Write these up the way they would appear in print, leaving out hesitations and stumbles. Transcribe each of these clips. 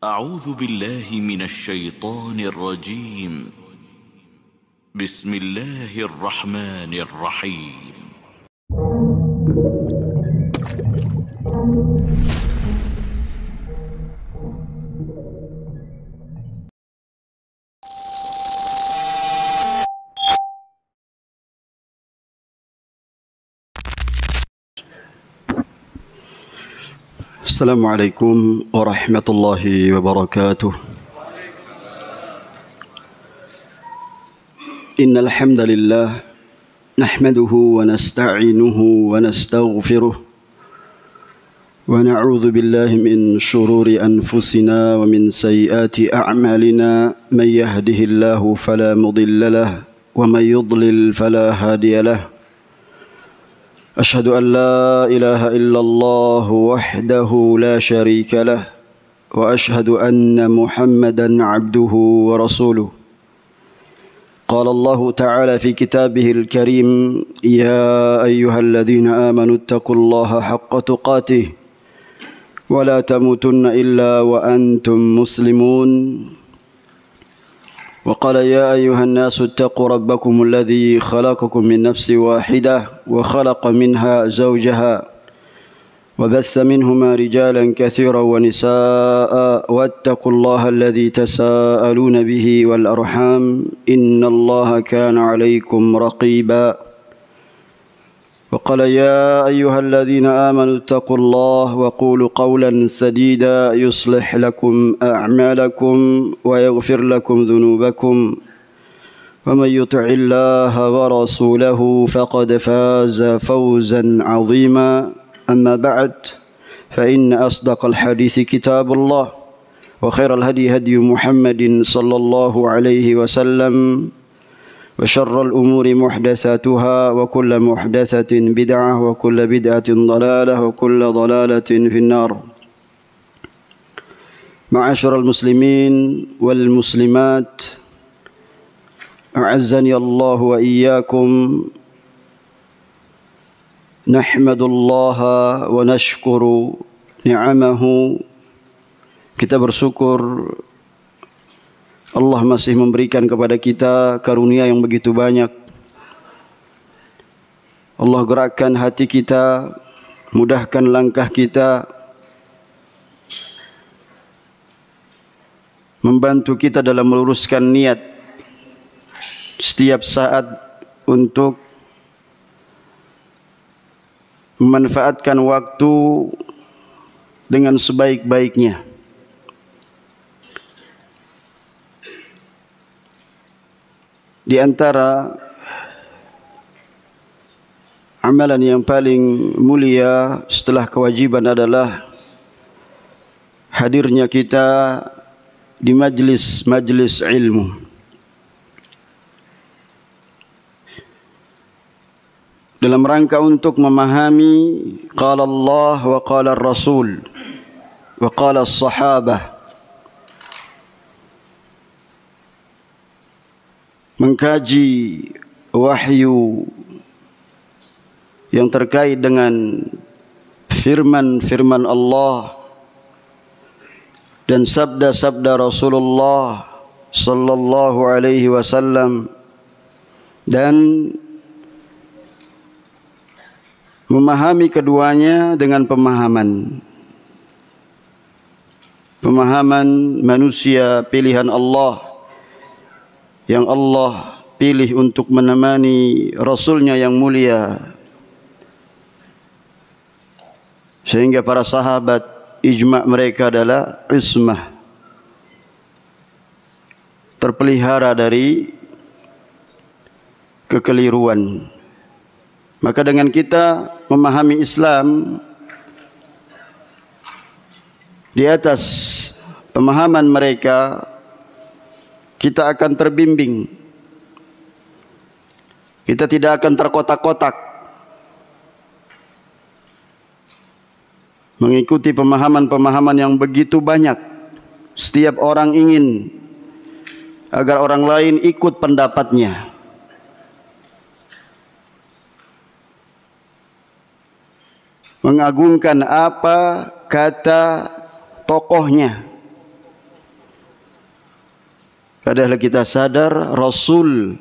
أعوذ بالله من الشيطان الرجيم. بسم الله الرحمن الرحيم. Assalamualaikum warahmatullahi wabarakatuh. Innal hamdalillah nahmaduhu wa nasta'inuhu wa nastaghfiruh wa na'udzu billahi min shururi anfusina wa min sayyiati a'malina may yahdihillahu fala mudilla lahu wa may yudlil fala hadiya lahu. أشهد أن لا إله إلا الله وحده لا شريك له وأشهد أن محمدا عبده ورسوله. قال الله تعالى في كتابه الكريم: يا أيها الذين آمنوا اتقوا الله حق تقاته ولا تموتن إلا وأنتم مسلمون. وقال: يا أيها الناس اتقوا ربكم الذي خلقكم من نفس واحدة وخلق منها زوجها وبث منهما رجالا كثيرا ونساء واتقوا الله الذي تساءلون به والأرحام إن الله كان عليكم رقيبا. وقال: يا أيها الذين آمنوا اتقوا الله وقولوا قولا سديدا يصلح لكم أعمالكم ويغفر لكم ذنوبكم ومن يطع الله ورسوله فقد فاز فوزا عظيما. أما بعد فإن أصدق الحديث كتاب الله وخير الهدي هدي محمد صلى الله عليه وسلم وشر الأمور محدثاتها وكل محدثة بدعة وكل بدعة ضلالة وكل ضلالة في النار. معاشر المسلمين والمسلمات، أعزني الله وإياكم. نحمد الله ونشكر نعمه. Kita bersyukur Allah masih memberikan kepada kita karunia yang begitu banyak. Allah gerakkan hati kita, mudahkan langkah kita, membantu kita dalam meluruskan niat setiap saat untuk memanfaatkan waktu dengan sebaik-baiknya. Di antara amalan yang paling mulia setelah kewajiban adalah hadirnya kita di majlis ilmu. Dalam rangka untuk memahami qala Allah wa qala Rasul wa qala as-sahabah, mengkaji wahyu yang terkait dengan firman-firman Allah dan sabda-sabda Rasulullah sallallahu alaihi wasallam, dan memahami keduanya dengan pemahaman manusia pilihan Allah yang Allah pilih untuk menemani Rasulnya yang mulia, sehingga para sahabat ijma' mereka adalah ismah, terpelihara dari kekeliruan. Maka dengan kita memahami Islam di atas pemahaman mereka, kita akan terbimbing. Kita tidak akan terkotak-kotak mengikuti pemahaman-pemahaman yang begitu banyak. Setiap orang ingin agar orang lain ikut pendapatnya. Mengagungkan apa kata tokohnya, Padahal kita sadar Rasul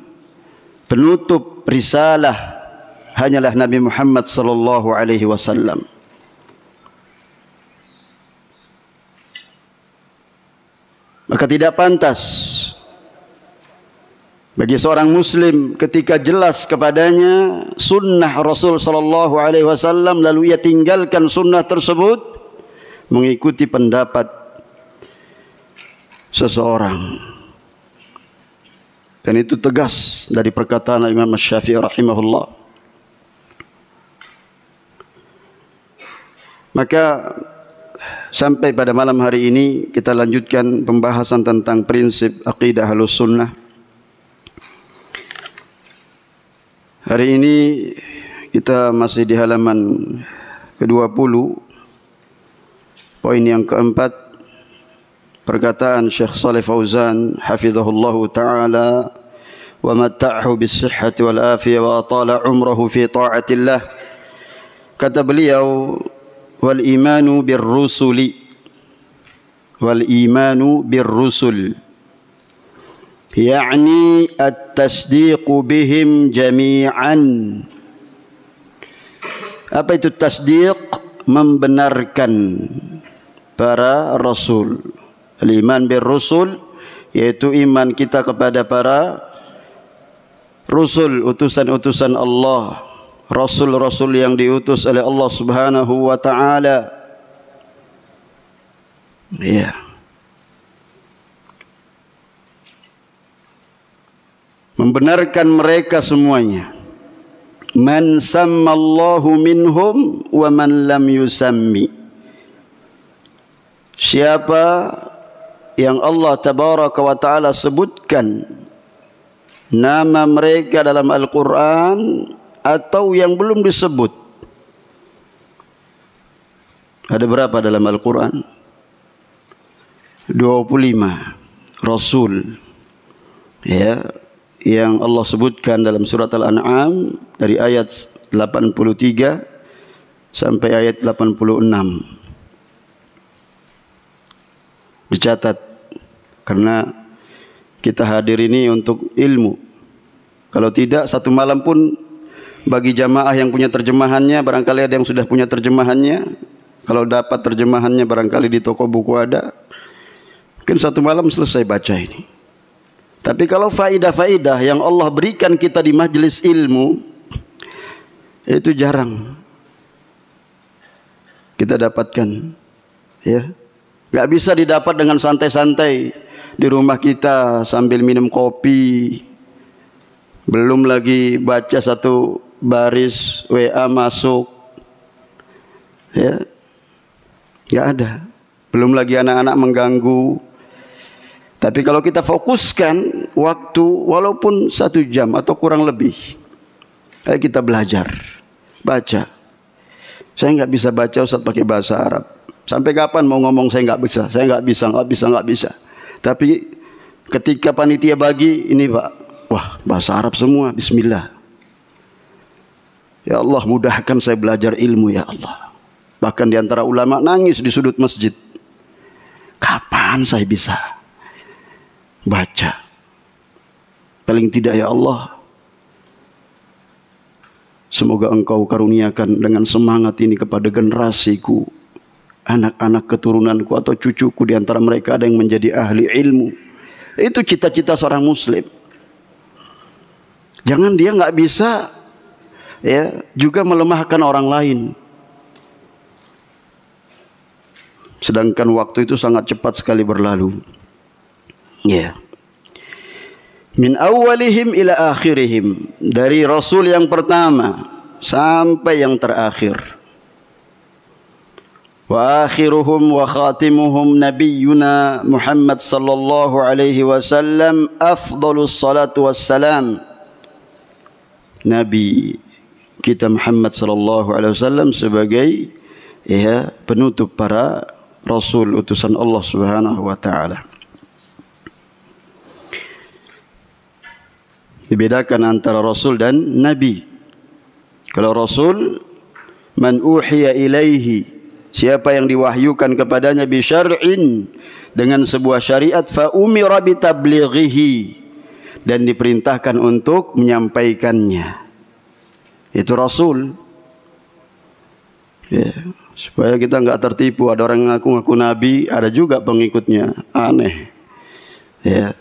penutup risalah hanyalah Nabi Muhammad sallallahu alaihi wasallam. Maka tidak pantas bagi seorang muslim ketika jelas kepadanya sunnah Rasul sallallahu alaihi wasallam lalu ia tinggalkan sunnah tersebut mengikuti pendapat seseorang. Dan itu tegas dari perkataan Imam Syafi'i rahimahullah. Maka sampai pada malam hari ini kita lanjutkan pembahasan tentang prinsip akidah Ahlus Sunnah. Hari ini kita masih di halaman ke-20. Poin yang keempat, perkataan Syekh Shalih Fauzan hafizahullahu taala, wa matta'ahu bis-sihhati wal afiyah wa atala umrahu fi ta'atillah. Kata beliau, wal imanu bir-rusuli, wal imanu bir-rusul yakni at-tasdiqu bihim jami'an. Apa itu tasdiq? Membenarkan para rasul. Al-iman bir-rusul yaitu iman kita kepada para rasul, utusan-utusan Allah, rasul-rasul yang diutus oleh Allah Subhanahu wa taala. Ya. Membenarkan mereka semuanya. Man sammallahu minhum wa man lam yusammi. Siapa yang Allah tabaraka wa taala sebutkan nama mereka dalam Al-Quran atau yang belum disebut. Ada berapa dalam Al-Quran? 25 Rasul, ya, yang Allah sebutkan dalam surat Al-An'am dari ayat 83 sampai ayat 86. Dicatat karena kita hadir ini untuk ilmu. Kalau tidak, satu malam pun bagi jamaah yang punya terjemahannya, barangkali ada yang sudah punya terjemahannya. Kalau dapat terjemahannya barangkali di toko buku ada. Mungkin satu malam selesai baca ini. Tapi kalau faidah-faidah yang Allah berikan kita di majelis ilmu, itu jarang kita dapatkan. Ya, nggak bisa didapat dengan santai-santai di rumah kita sambil minum kopi. Belum lagi baca satu baris WA masuk. Ya, nggak ada. Belum lagi anak-anak mengganggu. Tapi kalau kita fokuskan waktu walaupun 1 jam atau kurang lebih, ayo kita belajar baca. Saya nggak bisa baca Ustaz pakai bahasa Arab. Sampai kapan mau ngomong saya nggak bisa, nggak bisa. Tapi ketika panitia bagi ini Pak, wah bahasa Arab semua, Bismillah. Ya Allah mudahkan saya belajar ilmu ya Allah. Bahkan di antara ulama nangis di sudut masjid. Kapan saya bisa baca? Paling tidak ya Allah, semoga Engkau karuniakan dengan semangat ini kepada generasiku, anak-anak keturunanku atau cucuku, di antara mereka ada yang menjadi ahli ilmu. Itu cita-cita seorang muslim. Jangan dia nggak bisa ya juga melemahkan orang lain. Sedangkan waktu itu sangat cepat sekali berlalu. Ya. Min awalihim ila akhirihim, dari Rasul yang pertama sampai yang terakhir. Wa akhiruhum wa khatimuhum nabiyyuna Muhammad sallallahu alaihi wasallam afdalus salatu wassalam. Nabi kita Muhammad sallallahu alaihi wasallam sebagai ya penutup para rasul utusan Allah Subhanahu wa taala. Dibedakan antara rasul dan nabi. Kalau rasul, man uhiya ilaihi siapa yang diwahyukan kepadanya bi syar'in, dengan sebuah syariat, fa umira bi tablighihi, dan diperintahkan untuk menyampaikannya. Itu Rasul. Ya, supaya kita enggak tertipu. Ada orang ngaku-ngaku nabi, ada juga pengikutnya. Aneh. Ya.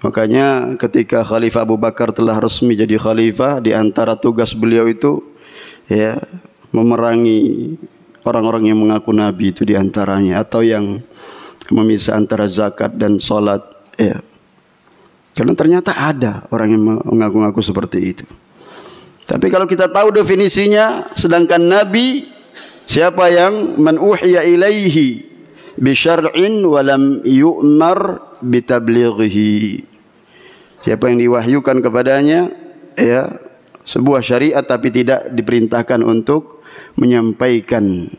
Makanya ketika Khalifah Abu Bakar telah resmi jadi khalifah, di antara tugas beliau itu ya memerangi orang-orang yang mengaku nabi itu di antaranya, atau yang memisah antara zakat dan salat ya. Karena ternyata ada orang yang mengaku-ngaku seperti itu. Tapi kalau kita tahu definisinya, sedangkan nabi siapa yang man uhiya ilaihi bi syar'in wa lam yu'mar bi tablighihi. Siapa yang diwahyukan kepadanya ya sebuah syariat tapi tidak diperintahkan untuk menyampaikan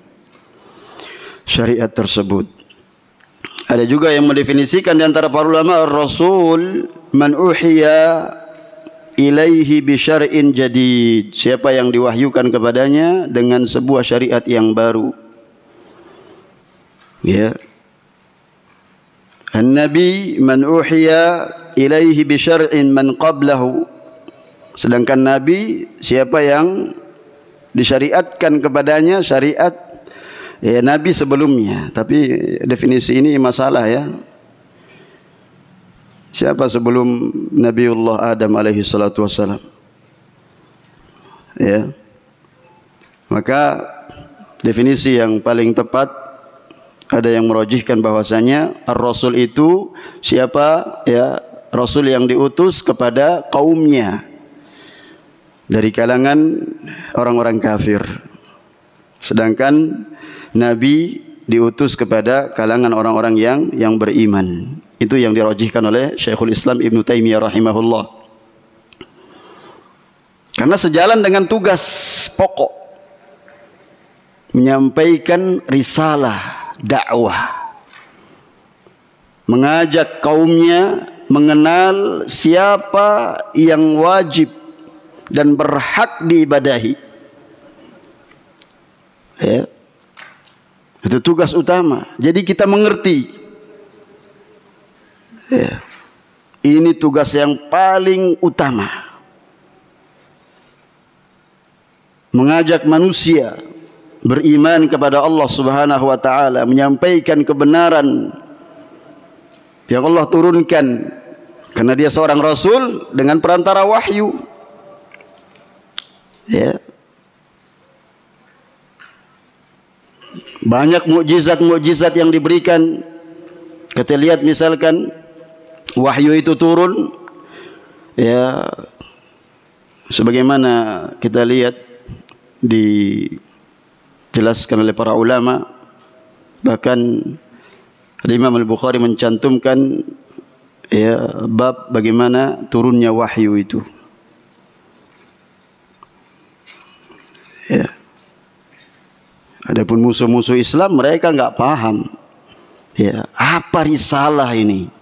syariat tersebut. Ada juga yang mendefinisikan di antara para ulama, Rasul man uhiya ilaihi bi syar'in jadid. Siapa yang diwahyukan kepadanya dengan sebuah syariat yang baru. Ya. An-nabi man uhiya ilaihi bi syar'in man qablahu. Sedangkan nabi siapa yang disyariatkan kepadanya syariat ya nabi sebelumnya. Tapi definisi ini masalah ya. Siapa sebelum Nabiullah Adam alaihi salatu wassalam? Ya. Maka definisi yang paling tepat, ada yang merajihkan bahwasanya ar-rasul itu siapa ya, rasul yang diutus kepada kaumnya dari kalangan orang-orang kafir. Sedangkan nabi diutus kepada kalangan orang-orang yang beriman. Itu yang dirajihkan oleh Syekhul Islam Ibnu Taimiyah rahimahullah. Karena sejalan dengan tugas pokok menyampaikan risalah dakwah, mengajak kaumnya mengenal siapa yang wajib dan berhak diibadahi. Ya. Itu tugas utama. Jadi kita mengerti. Ya. Ini tugas yang paling utama. Mengajak manusia beriman kepada Allah Subhanahu wa taala, menyampaikan kebenaran yang Allah turunkan, karena dia seorang rasul dengan perantara wahyu. Ya. Banyak mukjizat-mukjizat yang diberikan. Kita lihat misalkan wahyu itu turun ya sebagaimana kita lihat dijelaskan oleh para ulama, bahkan Imam Al-Bukhari mencantumkan ya bab bagaimana turunnya wahyu itu. Ya. Adapun musuh-musuh Islam mereka enggak paham. Ya, apa risalah ini?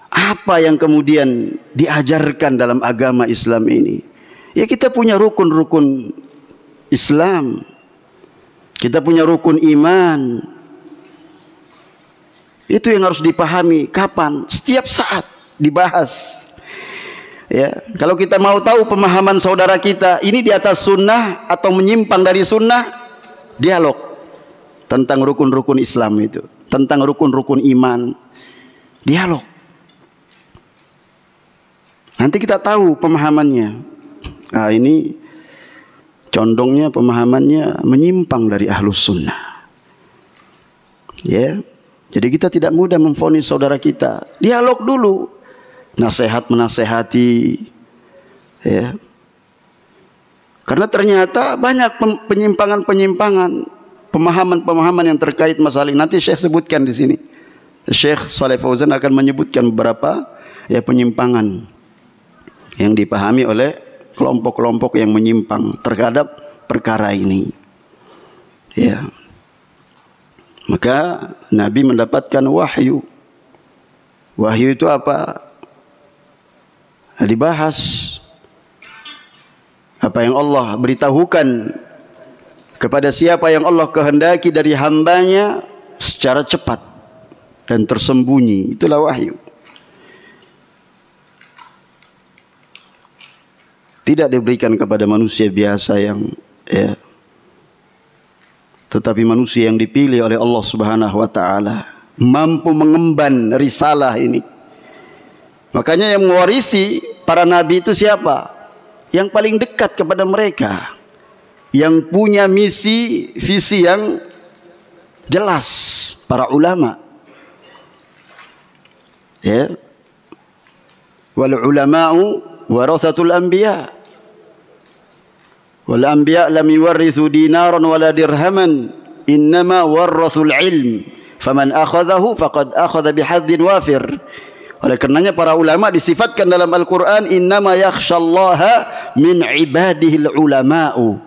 Apa yang kemudian diajarkan dalam agama Islam ini? Ya kita punya rukun-rukun Islam. Kita punya rukun iman. Itu yang harus dipahami. Kapan? Setiap saat dibahas. Ya, kalau kita mau tahu pemahaman saudara kita ini di atas sunnah atau menyimpang dari sunnah, dialog tentang rukun-rukun Islam itu, tentang rukun-rukun iman, dialog. Nanti kita tahu pemahamannya. Nah, ini condongnya pemahamannya menyimpang dari ahlus sunnah. Ya, jadi kita tidak mudah memvonis saudara kita. Dialog dulu, nasihat menasehati. Ya. Karena ternyata banyak penyimpangan-penyimpangan, pemahaman-pemahaman yang terkait masalah ini. Nanti Syekh sebutkan di sini. Syekh Shalih Fauzan akan menyebutkan beberapa ya penyimpangan yang dipahami oleh kelompok-kelompok yang menyimpang terhadap perkara ini. Ya. Maka Nabi mendapatkan wahyu. Wahyu itu apa? Dibahas apa yang Allah beritahukan kepada siapa yang Allah kehendaki dari hambanya secara cepat dan tersembunyi. Itulah wahyu. Tidak diberikan kepada manusia biasa yang tetapi manusia yang dipilih oleh Allah Subhanahu wa taala, mampu mengemban risalah ini. Makanya yang mewarisi para nabi itu siapa? Yang paling dekat kepada mereka, yang punya misi, visi yang jelas, para ulama. Ya. Wal ulama'u warathatul anbiya. Wal anbiya lam yuwarrithu dinaran wala dirhaman, innama warrathul ilm, faman akhadhahu faqad akhadha bihadzin wafir. Oleh karenanya para ulama disifatkan dalam Al-Qur'an, innama yakhshallaha min ibadihil ulama'u.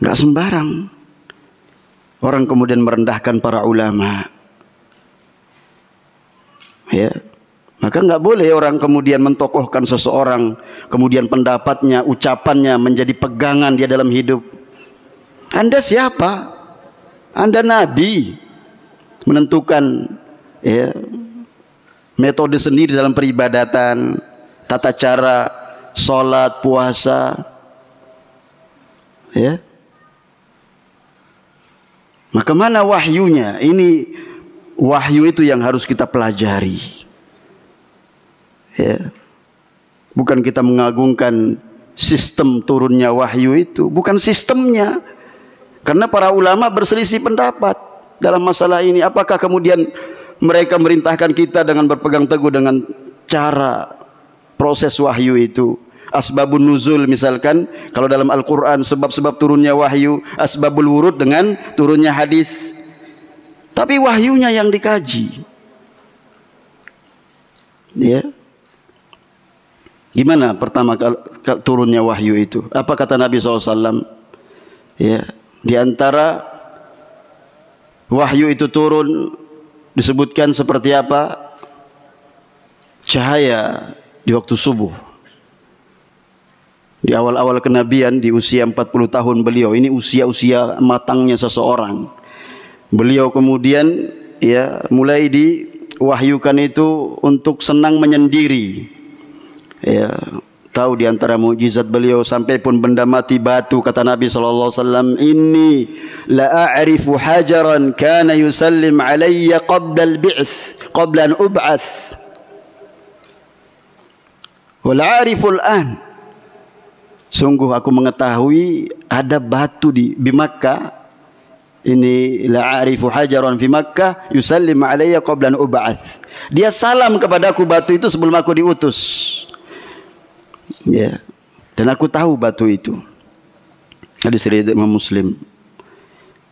Enggak sembarang orang kemudian merendahkan para ulama. Ya. Maka enggak boleh orang kemudian mentokohkan seseorang, kemudian pendapatnya, ucapannya menjadi pegangan dia dalam hidup. Anda siapa? Anda nabi, menentukan metode sendiri dalam peribadatan, tata cara sholat, puasa. Ya. Maka mana wahyunya? Ini wahyu itu yang harus kita pelajari. Ya. Bukan kita mengagungkan sistem turunnya wahyu itu, bukan sistemnya. Karena para ulama berselisih pendapat dalam masalah ini. Apakah kemudian mereka merintahkan kita dengan berpegang teguh dengan cara proses wahyu itu? Asbabun nuzul misalkan, kalau dalam Al-Quran sebab-sebab turunnya wahyu, asbabul wurud dengan turunnya hadis. Tapi wahyunya yang dikaji. Ya. Gimana pertama kali turunnya wahyu itu? Apa kata Nabi SAW? Ya, di antara wahyu itu turun disebutkan seperti apa? Cahaya di waktu subuh. Di awal-awal kenabian, di usia 40 tahun beliau, ini usia-usia matangnya seseorang. Beliau kemudian mulai diwahyukan itu untuk senang menyendiri. Ya, tahu di antara mukjizat beliau, sampai pun benda mati batu, kata Nabi SAW, inni la a'rifu hajaran kana yusallim alayya qabla al-bi'ts qabla an ub'ath wal a'rifu al-an. Sungguh aku mengetahui ada batu di Makkah, ini la a'rifu hajaran fi Makkah yusallim alayya qabla an ub'ath. Dia salam kepadaku batu itu sebelum aku diutus. Ya, dan aku tahu batu itu. Hadis riwayat Imam Muslim.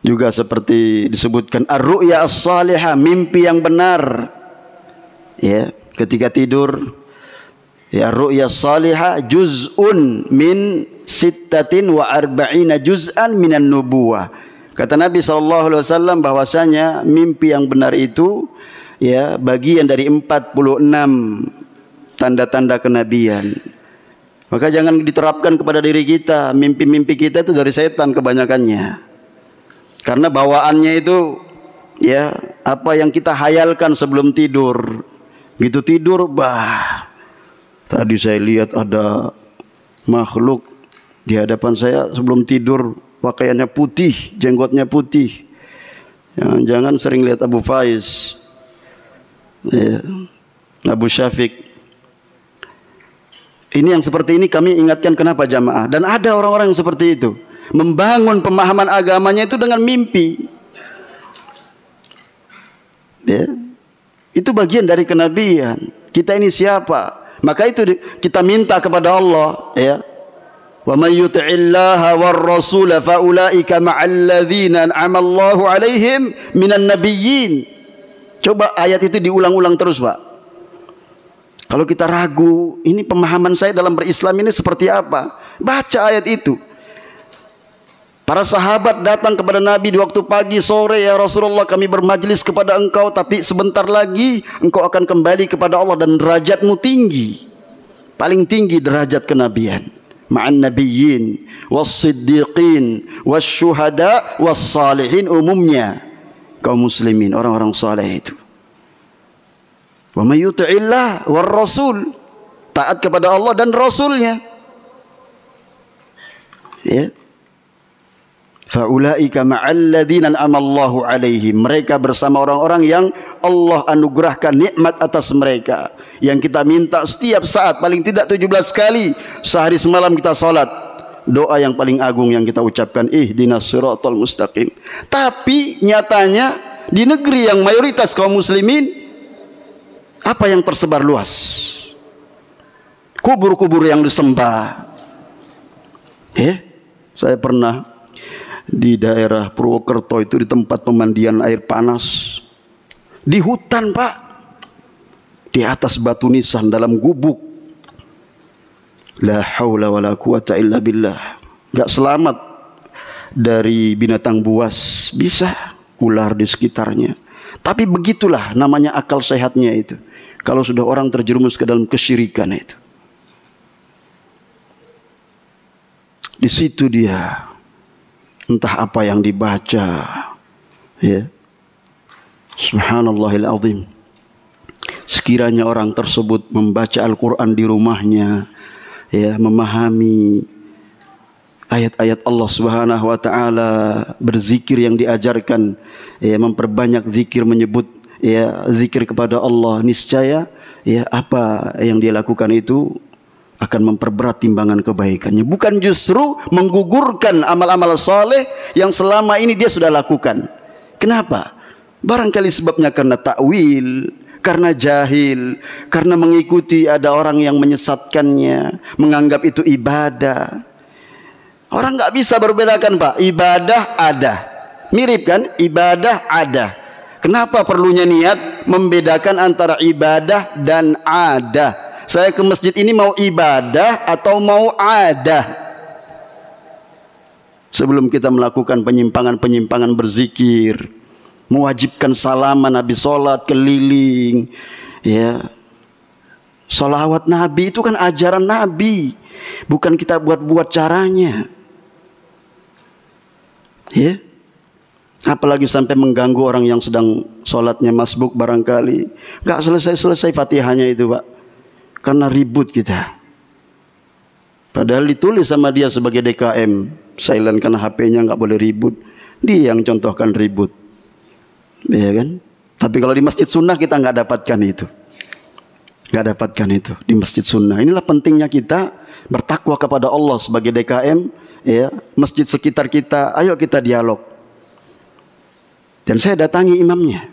Juga seperti disebutkan ar-ru'ya as-salihah, mimpi yang benar. Ya, ketika tidur, ya, ar-ru'ya as-salihah juz'un min 46 juz'an minan nubuwah. Kata Nabi SAW bahwasanya mimpi yang benar itu ya bagian dari 46 tanda-tanda kenabian. Maka jangan diterapkan kepada diri kita. Mimpi-mimpi kita itu dari setan kebanyakannya. Karena bawaannya itu ya apa yang kita hayalkan sebelum tidur. Gitu tidur, tadi saya lihat ada makhluk di hadapan saya sebelum tidur, pakaiannya putih, jenggotnya putih. Jangan sering lihat Abu Faiz, ya, Abu Syafiq. Ini yang seperti ini kami ingatkan, kenapa jamaah? Dan ada orang-orang yang seperti itu, membangun pemahaman agamanya itu dengan mimpi. Ya. Itu bagian dari kenabian. Kita ini siapa? Maka itu kita minta kepada Allah, ya. Wa may yuti'illaha war rasul fa ulaika ma'al ladzina an'ama Allahu 'alaihim minan nabiyyin. Coba ayat itu diulang-ulang terus, Pak. Kalau kita ragu, ini pemahaman saya dalam berislam ini seperti apa? Baca ayat itu. Para sahabat datang kepada Nabi di waktu pagi, sore, ya Rasulullah kami bermajlis kepada engkau, tapi sebentar lagi engkau akan kembali kepada Allah dan derajatmu tinggi. Paling tinggi derajat kenabian. ma'an nabiyyin was-siddiqin wasyuhada was-salihin, umumnya kaum muslimin, orang-orang saleh itu. Wa may yuti'illah war rasul, taat kepada Allah dan rasulnya. Ya. Faulaika ma'al ladzina an'ama Allahu 'alaihim, mereka bersama orang-orang yang Allah anugerahkan nikmat atas mereka. Yang kita minta setiap saat, paling tidak 17 kali sehari semalam kita salat, doa yang paling agung yang kita ucapkan, ihdinas siratal mustaqim. Tapi nyatanya di negeri yang mayoritas kaum muslimin, apa yang tersebar luas? Kubur-kubur yang disembah. Saya pernah di daerah Purwokerto itu, di tempat pemandian air panas, di hutan Pak, di atas batu nisan dalam gubuk. La haula wala quwata illa billah. Gak selamat dari binatang buas, bisa ular di sekitarnya. Tapi begitulah namanya akal sehatnya itu, kalau sudah orang terjerumus ke dalam kesyirikan itu. Di situ dia entah apa yang dibaca, ya. Subhanallahil azim. Sekiranya orang tersebut membaca Al-Quran di rumahnya, ya, memahami ayat-ayat Allah Subhanahu wa taala, berzikir yang diajarkan, ya, memperbanyak zikir, menyebut, ya, zikir kepada Allah, niscaya, ya, apa yang dia lakukan itu akan memperberat timbangan kebaikannya, bukan justru menggugurkan amal-amal soleh yang selama ini dia sudah lakukan. Kenapa? Barangkali sebabnya karena takwil, karena jahil, karena mengikuti ada orang yang menyesatkannya, menganggap itu ibadah. Orang nggak bisa berbedakan Pak, ibadah ada, mirip kan? Ibadah ada. Kenapa perlunya niat membedakan antara ibadah dan ada? Saya ke masjid ini mau ibadah atau mau ada? Sebelum kita melakukan penyimpangan-penyimpangan berzikir, mewajibkan salaman habis sholat, keliling, ya, sholawat Nabi itu kan ajaran Nabi, bukan kita buat-buat caranya, ya. Apalagi sampai mengganggu orang yang sedang sholatnya masbuk barangkali, nggak selesai-selesai Fatihahnya itu Pak, karena ribut kita. Padahal ditulis sama dia sebagai DKM, silent karena HP-nya nggak boleh ribut. Dia yang contohkan ribut, ya kan? Tapi kalau di masjid sunnah kita nggak dapatkan itu, nggak dapatkan itu di masjid sunnah. Inilah pentingnya kita bertakwa kepada Allah sebagai DKM, ya, masjid sekitar kita. Ayo kita dialog. Dan saya datangi imamnya,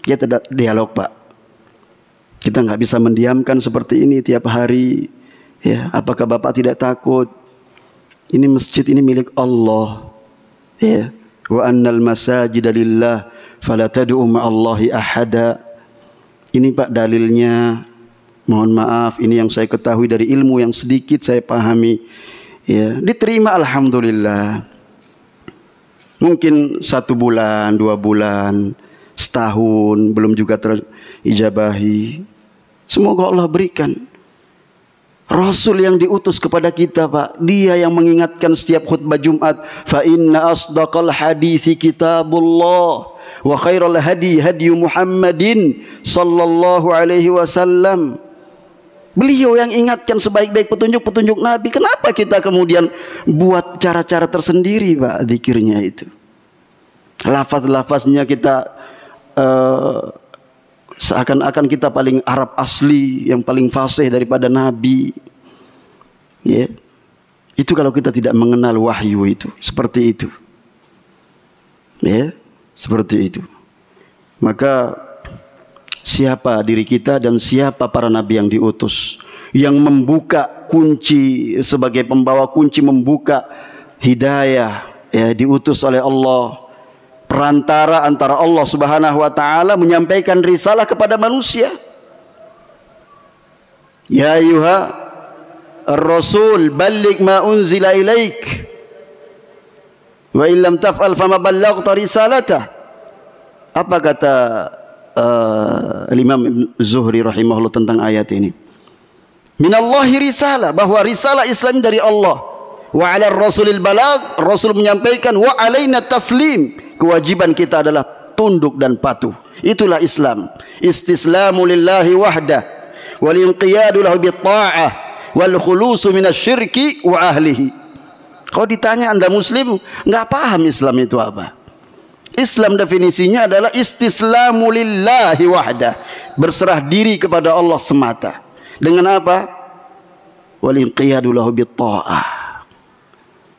kita dialog Pak. Kita nggak bisa mendiamkan seperti ini tiap hari, ya. Apakah Bapak tidak takut? Ini masjid ini milik Allah, ya. Wa annal masajida lillah fala tad'u ma'allahi ahada. Ini Pak dalilnya. Mohon maaf, ini yang saya ketahui dari ilmu yang sedikit saya pahami, ya. Diterima alhamdulillah. Mungkin 1 bulan, 2 bulan, setahun belum juga terijabahi. Semoga Allah berikan. Rasul yang diutus kepada kita Pak, dia yang mengingatkan setiap khutbah Jumat, fa inna asdaqal hadithi kitabullah wa khairal hadi hadi Muhammadin sallallahu alaihi wasallam. Beliau yang ingatkan sebaik-baik petunjuk-petunjuk Nabi. Kenapa kita kemudian buat cara-cara tersendiri Pak zikirnya itu? Lafaz-lafaznya kita seakan-akan kita paling Arab asli, yang paling fasih daripada Nabi, ya. Itu kalau kita tidak mengenal wahyu itu, seperti itu, ya, seperti itu. Maka siapa diri kita dan siapa para nabi yang diutus, yang membuka kunci, sebagai pembawa kunci membuka hidayah, ya, diutus oleh Allah, perantara antara Allah Subhanahu wa taala menyampaikan risalah kepada manusia. Ya ayyuha ar-rasul balligh ma unzila ilaik wa illam taf'al fama ballaghta risalatah. Apa kata Imam Zuhri rahimahullah tentang ayat ini? Minallahi risalah, bahwa risalah Islam dari Allah. Wa 'ala rasulil balag, Rasul menyampaikan, wa 'alaina taslim, kewajiban kita adalah tunduk dan patuh. Itulah Islam. Istislamu lillahi wahdah wal inqiyadu lahu bit ta'ah wal khulusu minasyirki wa ahlihi. Kalau ditanya Anda muslim, enggak paham Islam itu apa? Islam definisinya adalah istislamu lillahi wahdah, berserah diri kepada Allah semata. Dengan apa? Wal inqiyadu lahu bit ta'ah,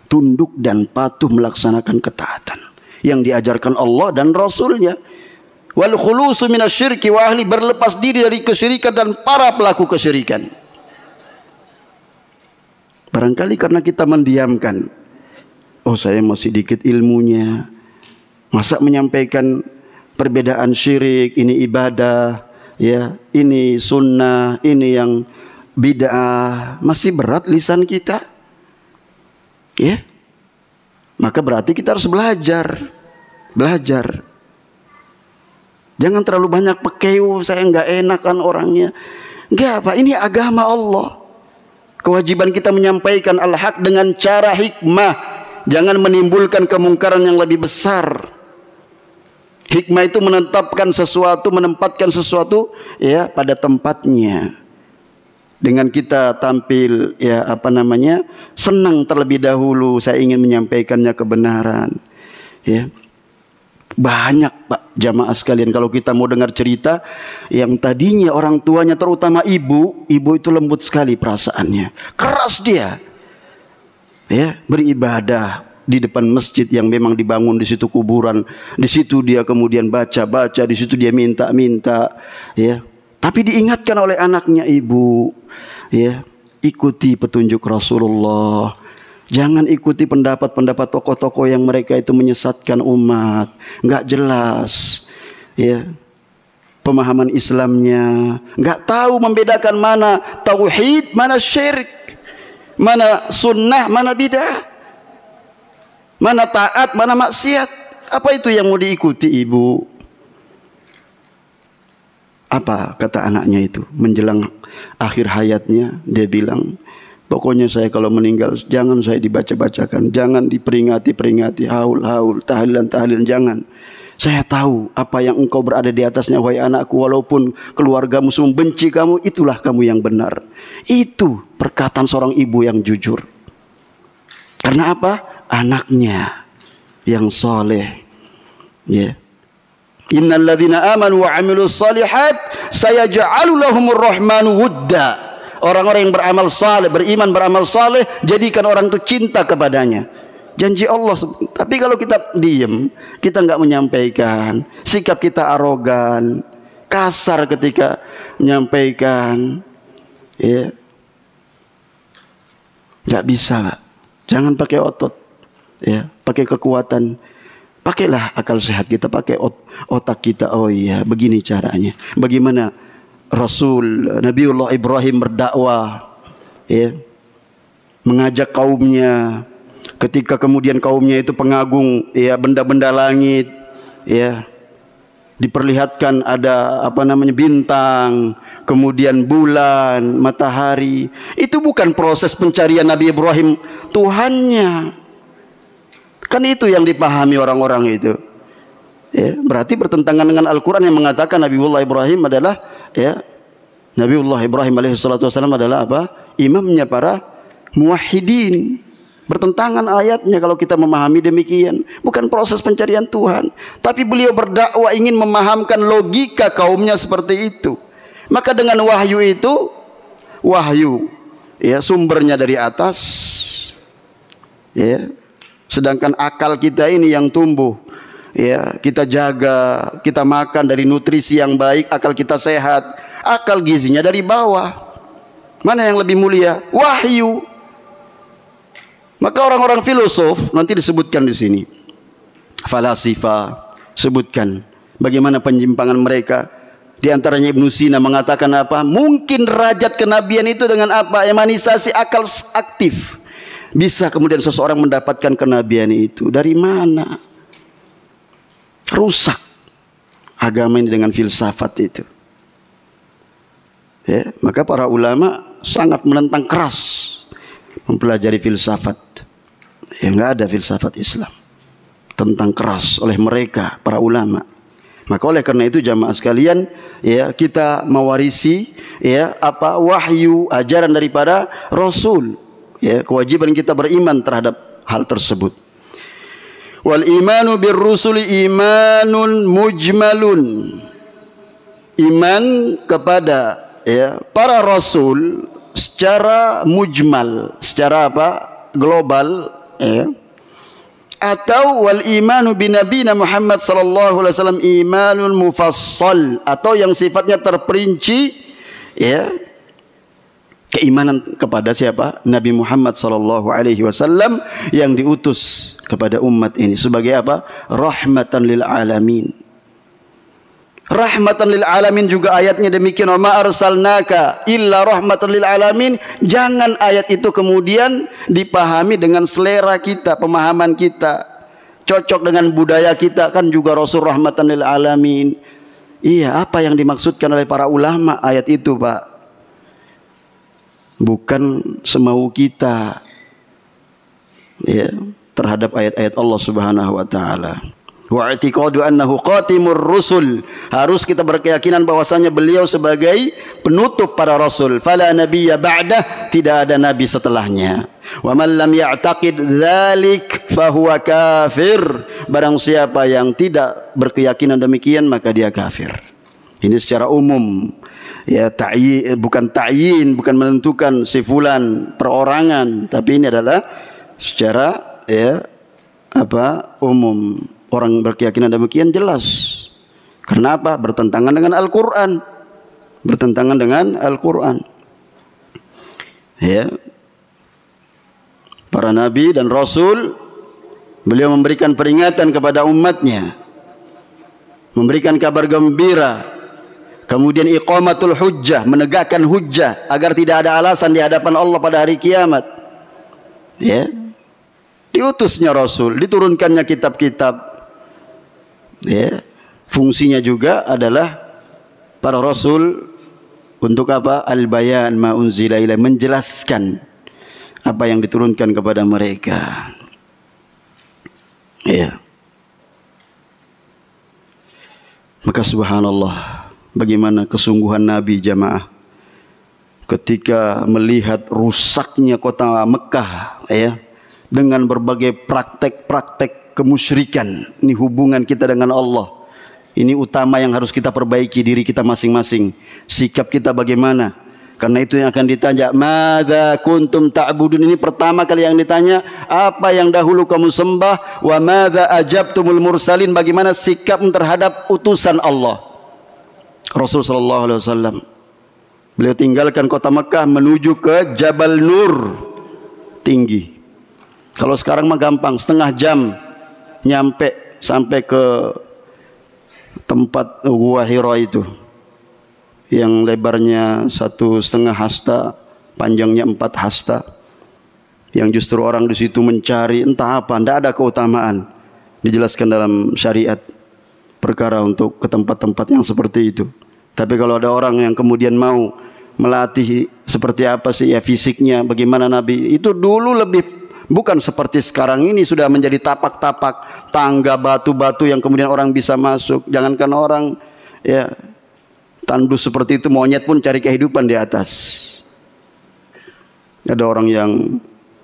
tunduk dan patuh melaksanakan ketaatan yang diajarkan Allah dan Rasulnya. Wal khulusu minasyirki wa ahli, berlepas diri dari kesyirikan dan para pelaku kesyirikan. Barangkali karena kita mendiamkan, oh saya masih dikit ilmunya, masa menyampaikan perbedaan syirik, ini ibadah, ya, ini sunnah, ini yang bid'ah, masih berat lisan kita, ya. Maka berarti kita harus belajar. Jangan terlalu banyak pekeu, saya enggak enakan orangnya. Enggak, Pak, ini agama Allah. Kewajiban kita menyampaikan al-haq dengan cara hikmah, jangan menimbulkan kemungkaran yang lebih besar. Hikmah itu menempatkan sesuatu ya pada tempatnya. Dengan kita tampil ya senang terlebih dahulu, saya ingin menyampaikannya kebenaran. Ya. Banyak Pak jamaah sekalian, kalau kita mau dengar cerita yang tadinya orang tuanya, terutama ibu itu lembut sekali perasaannya, keras dia, ya, beribadah di depan masjid yang memang dibangun di situ kuburan, di situ dia kemudian baca, di situ dia minta, ya. Tapi diingatkan oleh anaknya, ibu, ya, ikuti petunjuk Rasulullah. Jangan ikuti pendapat-pendapat tokoh-tokoh yang mereka itu menyesatkan umat, nggak jelas, ya, pemahaman Islamnya, nggak tahu membedakan mana tauhid, mana syirik, mana sunnah, mana bidah, mana taat, mana maksiat. Apa itu yang mau diikuti, ibu? Apa kata anaknya itu menjelang akhir hayatnya? Dia bilang, pokoknya saya kalau meninggal jangan saya dibaca-bacakan, jangan diperingati, haul, tahlilan, jangan. Saya tahu apa yang engkau berada di atasnya, wahai anakku, walaupun keluargamu semua benci kamu, itulah kamu yang benar. Itu perkataan seorang ibu yang jujur. Karena apa? Anaknya yang soleh. Ya. Innal ladzina amanu wa 'amilus shalihat sayaj'alu lahumur rahmanu wudda. Orang-orang yang beramal saleh, beriman, beramal saleh, jadikan orang itu cinta kepadanya. Janji Allah. Tapi kalau kita diam, kita enggak menyampaikan, sikap kita arogan, kasar ketika menyampaikan, ya, enggak bisa. Jangan pakai otot, ya, pakai kekuatan. Pakailah akal sehat kita, pakai otak kita. Oh iya, begini caranya. Bagaimana Rasul Nabiullah Ibrahim berdakwah, ya, mengajak kaumnya, ketika kemudian kaumnya itu pengagung, ya, benda-benda langit, ya, diperlihatkan ada bintang, kemudian bulan, matahari. Itu bukan proses pencarian Nabi Ibrahim Tuhannya. Kan itu yang dipahami orang-orang itu. Ya, berarti bertentangan dengan Al-Quran yang mengatakan Nabiullah Ibrahim adalah, ya, Nabiullah Ibrahim alaihissalatu wassalam adalah apa? Imamnya para muwahhidin. Bertentangan ayatnya kalau kita memahami demikian. Bukan proses pencarian Tuhan, tapi beliau berdakwah ingin memahamkan logika kaumnya seperti itu. Maka dengan wahyu itu, wahyu, ya, sumbernya dari atas, ya. Sedangkan akal kita ini yang tumbuh, ya, kita jaga, kita makan dari nutrisi yang baik, akal kita sehat. Akal gizinya dari bawah. Mana yang lebih mulia? Wahyu. Maka orang-orang filosof nanti disebutkan di sini, falasifa, sebutkan bagaimana penyimpangan mereka. Di antaranya Ibnu Sina mengatakan apa? Mungkin derajat kenabian itu dengan apa? Emanisasi akal aktif. Bisa kemudian seseorang mendapatkan kenabian itu dari mana? Rusak agama ini dengan filsafat itu. Ya, maka para ulama sangat menentang keras mempelajari filsafat. Ya, nggak ada filsafat Islam. Tentang keras oleh mereka para ulama. Maka oleh karena itu jamaah sekalian, ya, kita mewarisi ya apa wahyu ajaran daripada Rasul. Ya, kewajiban kita beriman terhadap hal tersebut. Wal imanu bir rusuli imanun mujmalun. Iman kepada ya para rasul secara mujmal, secara apa? Global, ya. Atau wal imanu bi nabiyina Muhammad sallallahu alaihi wasallam imanun mufassal, atau yang sifatnya terperinci, ya, keimanan kepada siapa? Nabi Muhammad sallallahu alaihi wasallam yang diutus kepada umat ini sebagai apa? Rahmatan lil alamin. Rahmatan lil alamin juga ayatnya demikian, wa ma arsalnaka illa rahmatan lil alamin. Jangan ayat itu kemudian dipahami dengan selera kita, pemahaman kita, cocok dengan budaya kita, kan juga Rasul rahmatan lil alamin. Iya, apa yang dimaksudkan oleh para ulama ayat itu, Pak? Bukan semau kita, ya, terhadap ayat-ayat Allah Subhanahu wa taala. Wa i'tiqadu annahu qatimur rusul, harus kita berkeyakinan bahwasanya beliau sebagai penutup para rasul. Fala nabiyya ba'dah, tidak ada nabi setelahnya. Wa man lam ya'taqid dzalik fahuwa kafir, barang siapa yang tidak berkeyakinan demikian maka dia kafir. Ini secara umum, ya, bukan ta'yin, bukan menentukan si fulan perorangan, tapi ini adalah secara, ya, apa, umum. Orang berkeyakinan demikian jelas. Karena apa? Bertentangan dengan Al-Quran. Bertentangan dengan Al-Quran. Ya. Para nabi dan rasul, beliau memberikan peringatan kepada umatnya, memberikan kabar gembira, kemudian iqamatul hujjah, menegakkan hujjah agar tidak ada alasan di hadapan Allah pada hari kiamat. Ya. Diutusnya rasul, diturunkannya kitab-kitab. Ya, fungsinya juga adalah para rasul untuk apa? Al-bayan ma unzila ilaihi, menjelaskan apa yang diturunkan kepada mereka. Ya. Maka subhanallah, bagaimana kesungguhan Nabi jamaah ketika melihat rusaknya kota Mekah, ya, dengan berbagai praktek-praktek kemusyrikan. Ini hubungan kita dengan Allah. Ini utama yang harus kita perbaiki diri kita masing-masing. Sikap kita bagaimana? Karena itu yang akan ditanya, madza kuntum ta'budun. Ini pertama kali yang ditanya, apa yang dahulu kamu sembah? Wa madza ajabtumul mursalin, bagaimana sikap terhadap utusan Allah. Rasul sallallahu alaihi wasallam, beliau tinggalkan kota Mekah menuju ke Jabal Nur, tinggi. Kalau sekarang mah gampang, setengah jam nyampe sampai ke tempat Gua Hira itu, yang lebarnya 1,5 hasta, panjangnya 4 hasta, yang justru orang di situ mencari entah apa, tidak ada keutamaan. Dijelaskan dalam syariat perkara untuk ke tempat-tempat yang seperti itu. Tapi kalau ada orang yang kemudian mau melatih seperti apa sih ya fisiknya, bagaimana Nabi itu dulu, lebih bukan seperti sekarang ini sudah menjadi tapak-tapak, tangga batu-batu yang kemudian orang bisa masuk. Jangankan orang, ya, tandus seperti itu, monyet pun cari kehidupan di atas. Ada orang yang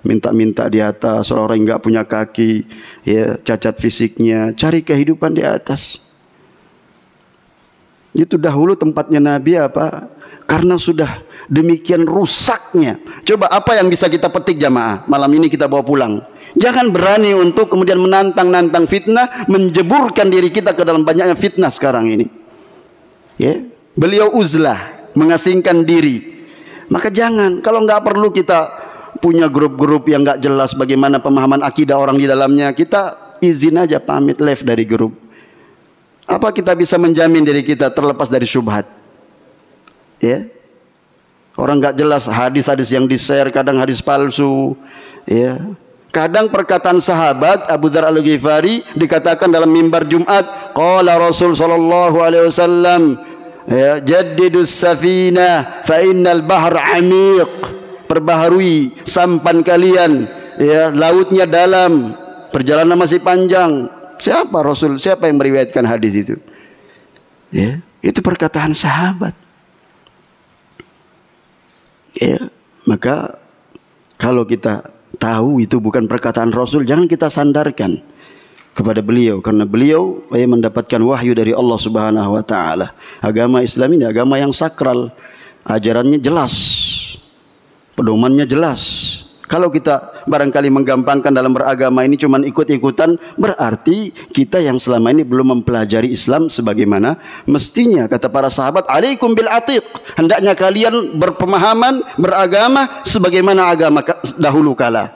minta-minta di atas, orang yang nggak punya kaki, ya, cacat fisiknya, cari kehidupan di atas. Itu dahulu tempatnya Nabi apa? Karena sudah demikian rusaknya. Coba apa yang bisa kita petik jamaah malam ini kita bawa pulang. Jangan berani untuk kemudian menantang fitnah, menjeburkan diri kita ke dalam banyaknya fitnah sekarang ini. Ya, beliau uzlah, mengasingkan diri. Maka jangan, kalau nggak perlu kita punya grup-grup yang nggak jelas bagaimana pemahaman akidah orang di dalamnya, kita izin aja pamit, left dari grup. Apa kita bisa menjamin diri kita terlepas dari syubhat? Ya, orang nggak jelas, hadis-hadis yang di-share kadang hadis palsu, ya. Kadang perkataan sahabat Abu Dzar Al-Ghifari dikatakan dalam mimbar Jumat, qala Rasul sallallahu alaihi wasallam, ya, jaddidus safina fa innal bahr amiq, perbaharui sampan kalian, ya, lautnya dalam, perjalanan masih panjang. Siapa Rasul, siapa yang meriwayatkan hadis itu? Ya, itu perkataan sahabat. Ya, maka kalau kita tahu itu bukan perkataan Rasul, jangan kita sandarkan kepada beliau, karena beliau mendapatkan wahyu dari Allah Subhanahu wa taala. Agama Islam ini agama yang sakral, ajarannya jelas, pedomannya jelas. Kalau kita barangkali menggampangkan dalam beragama ini cuman ikut-ikutan, berarti kita yang selama ini belum mempelajari Islam sebagaimana mestinya. Kata para sahabat, alaikum bil atiq, hendaknya kalian berpemahaman beragama sebagaimana agama dahulu kala.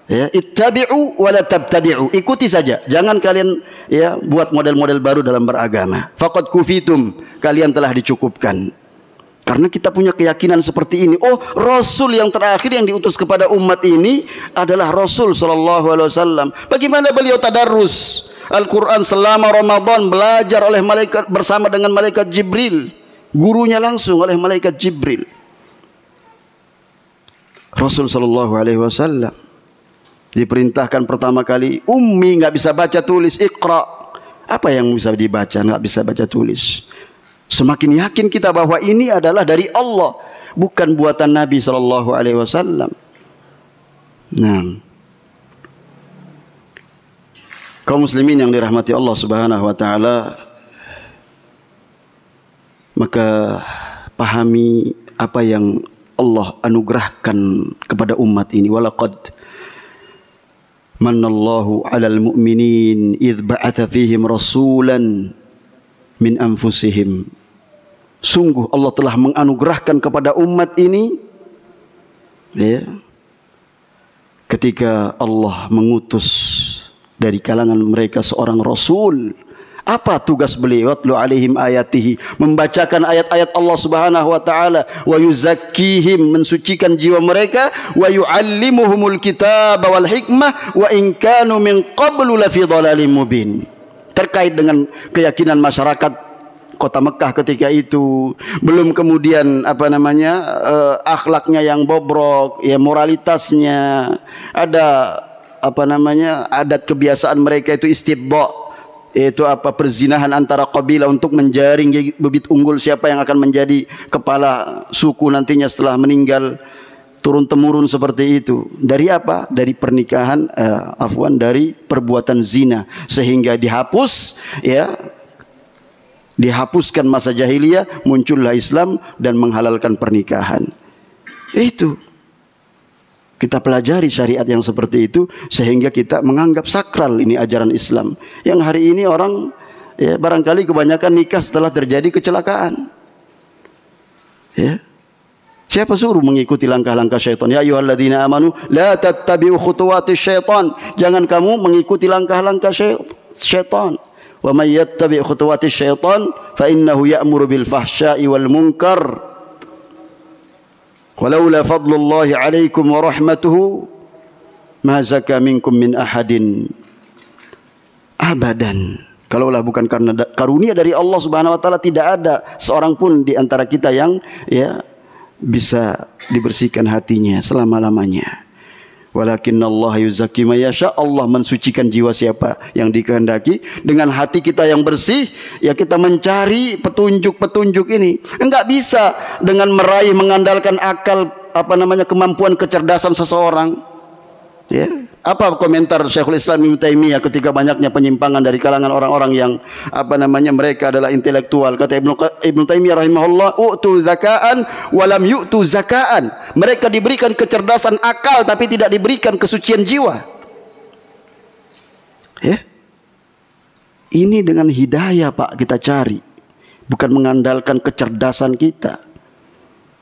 Ya, ittabi'u wa la tabtadi'u, ikuti saja, jangan kalian ya buat model-model baru dalam beragama. Faqad kufitum, kalian telah dicukupkan. Karena kita punya keyakinan seperti ini. Oh, Rasul yang terakhir yang diutus kepada umat ini adalah Rasul sallallahu alaihi wasallam. Bagaimana beliau tadarrus Al-Quran selama Ramadan, belajar oleh malaikat bersama dengan malaikat Jibril, gurunya langsung oleh malaikat Jibril. Rasul sallallahu alaihi wasallam diperintahkan pertama kali, ummi, nggak bisa baca tulis, iqra. Apa yang bisa dibaca? Nggak bisa baca tulis. Semakin yakin kita bahwa ini adalah dari Allah, bukan buatan Nabi sallallahu alaihi wasallam. Nah, kaum muslimin yang dirahmati Allah Subhanahu wa taala, maka pahami apa yang Allah anugerahkan kepada umat ini. Walaqad manallahu 'alal mu'minin idz ba'atsa fihim rasulan min anfusihim. Sungguh Allah telah menganugerahkan kepada umat ini, ya, ketika Allah mengutus dari kalangan mereka seorang Rasul. Apa tugas beliau? Watlu alaihim ayatihi, membacakan ayat-ayat Allah Subhanahu wa taala, wa yuzakkihim, mensucikan jiwa mereka, wa yuallimuhumul kitaba wal hikmah, wa in kanu min qablu lafi dhalalim mubin. Terkait dengan keyakinan masyarakat kota Mekah ketika itu, belum kemudian akhlaknya yang bobrok, ya, moralitasnya, ada adat kebiasaan mereka itu istibda, yaitu perzinahan antara kabilah untuk menjaring bibit unggul siapa yang akan menjadi kepala suku nantinya setelah meninggal, turun temurun seperti itu. Dari apa? Dari pernikahan, dari perbuatan zina, sehingga dihapuskan masa jahiliyah, muncullah Islam dan menghalalkan pernikahan. Itu kita pelajari syariat yang seperti itu sehingga kita menganggap sakral ini ajaran Islam. Yang hari ini orang, ya, barangkali kebanyakan nikah setelah terjadi kecelakaan. Ya, siapa suruh mengikuti langkah-langkah syaitan? Ya ayyuhalladzina amanu la tattabi'u khutuwatis syaitan. Jangan kamu mengikuti langkah-langkah syaitan. Wa may yattabi' khutuwatis syaitan fa innahu ya'muru bil fahsya'i wal munkar. Walaula fadlullahi 'alaikum wa rahmatuhu ma zaka minkum min ahadin abadan. Kalaulah bukan karena karunia dari Allah Subhanahu wa taala, tidak ada seorang pun di antara kita yang, ya, bisa dibersihkan hatinya selama-lamanya. Walakinnallaha yuzakki may yasha, Allah mensucikan jiwa siapa yang dikehendaki. Dengan hati kita yang bersih, ya, kita mencari petunjuk-petunjuk ini. Enggak bisa dengan meraih, mengandalkan akal, kemampuan kecerdasan seseorang. Ya, apa komentar Syekhul Islam Ibnu Taimiyah ketika banyaknya penyimpangan dari kalangan orang-orang yang mereka adalah intelektual? Kata Ibnu Taimiyah rahimahullah, u'tu zaka'an wa lam yu'tu zaka'an. Mereka diberikan kecerdasan akal tapi tidak diberikan kesucian jiwa. Ya, ini dengan hidayah, Pak, kita cari, bukan mengandalkan kecerdasan kita.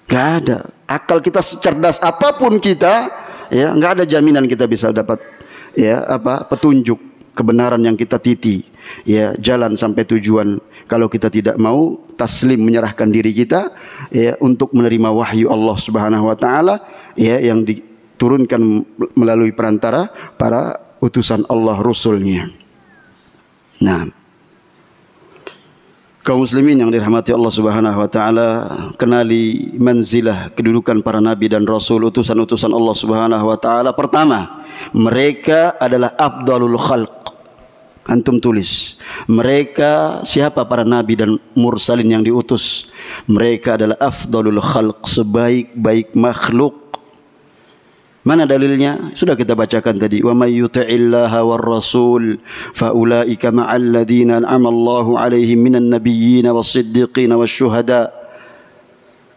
Gak ada. Akal kita secerdas apapun kita, ya, nggak ada jaminan kita bisa dapat, ya, petunjuk kebenaran yang kita titi, ya, jalan sampai tujuan, kalau kita tidak mau taslim, menyerahkan diri kita, ya, untuk menerima wahyu Allah Subhanahu wa taala, ya, yang diturunkan melalui perantara para utusan Allah, Rasulnya. Nah, Kaum muslimin yang dirahmati Allah Subhanahu wa taala, kenali manzilah kedudukan para nabi dan rasul utusan-utusan Allah Subhanahu wa taala. Pertama, mereka adalah afdalul khalq. Antum tulis, mereka siapa para nabi dan mursalin yang diutus? Mereka adalah afdalul khalq, sebaik-baik makhluk. Mana dalilnya? Sudah kita bacakan tadi. Wa may yuti'illaha war rasul fa ulaika ma'al ladzina an'ama Allahu 'alaihim minan nabiyyin was-siddiqin wasyuhada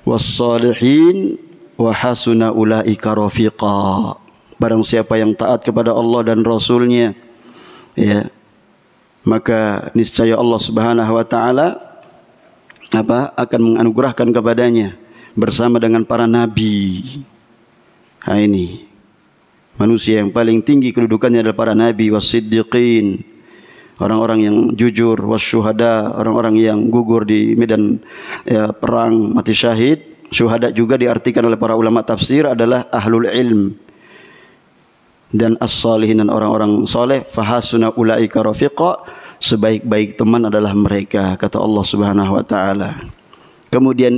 was-salihin wa hasuna ulaika rafiqa. Barang siapa yang taat kepada Allah dan Rasulnya, ya, maka niscaya Allah Subhanahu wa taala akan menganugerahkan kepadanya bersama dengan para nabi. Nah, ini manusia yang paling tinggi kedudukannya adalah para nabi, was-siddiqin, orang-orang yang jujur, wasyuhada, orang-orang yang gugur di medan perang, mati syahid. Syuhada juga diartikan oleh para ulama tafsir adalah ahlul ilm, dan as-salihin, dan orang-orang soleh. Fahasuna ulaika rafiqa, sebaik-baik teman adalah mereka, kata Allah Subhanahu wa taala. Kemudian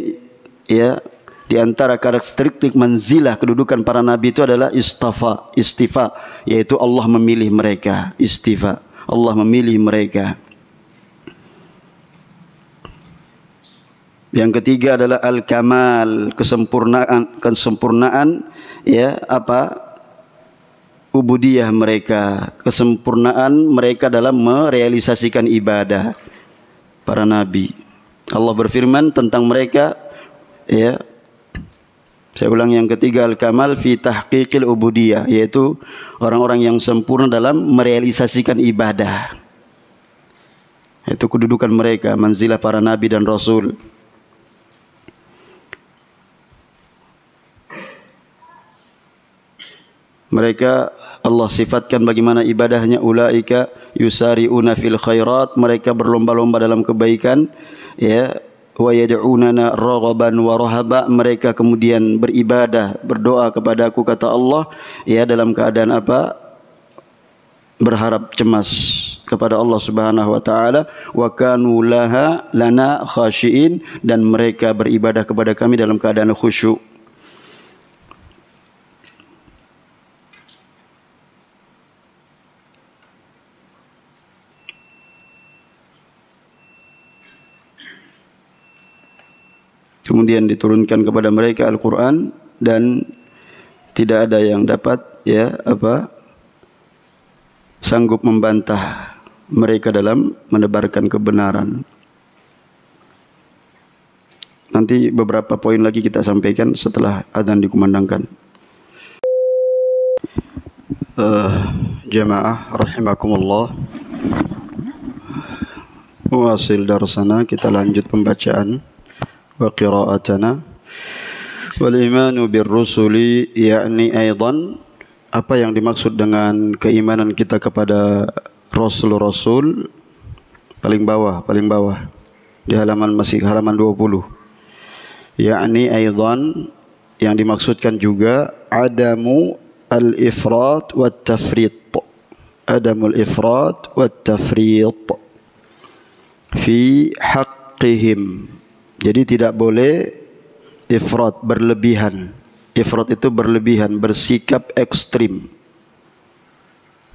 ya, di antara karakteristik manzilah kedudukan para nabi itu adalah istifa, yaitu Allah memilih mereka. Istifa, Allah memilih mereka. Yang ketiga adalah al-kamal, kesempurnaan ya, ubudiyah mereka, kesempurnaan mereka dalam merealisasikan ibadah para nabi. Allah berfirman tentang mereka, ya, saya ulang, yang ketiga al-kamal fi tahqiqil ubudiyah, yaitu orang-orang yang sempurna dalam merealisasikan ibadah. Itu kedudukan mereka, manzilah para nabi dan rasul. Mereka Allah sifatkan bagaimana ibadahnya, ulaika yusari'una fil khairat, mereka berlomba-lomba dalam kebaikan, ya, wa yad'unana raghaban wa rahaba, mereka kemudian beribadah, berdoa kepadaku, kata Allah, ya, dalam keadaan berharap cemas kepada Allah Subhanahu wa taala. Wa kanu lana khashiin, dan mereka beribadah kepada kami dalam keadaan khusyuk. Kemudian diturunkan kepada mereka Al-Quran, dan tidak ada yang dapat sanggup membantah mereka dalam menebarkan kebenaran. Nanti beberapa poin lagi kita sampaikan setelah adzan dikumandangkan. Jamaah rahimakumullah, wasil darsana, kita lanjut pembacaan wa qira'atana. Wal imanu bir rusuli yakni aidan, apa yang dimaksud dengan keimanan kita kepada rasul-rasul, paling bawah di halaman 20. Yakni aidan, yang dimaksudkan juga adamu al-ifrat wa tafrit, adamul ifrat wa tafrit fi haqqihim. Jadi tidak boleh ifrat, berlebihan. Ifrat itu berlebihan, bersikap ekstrim,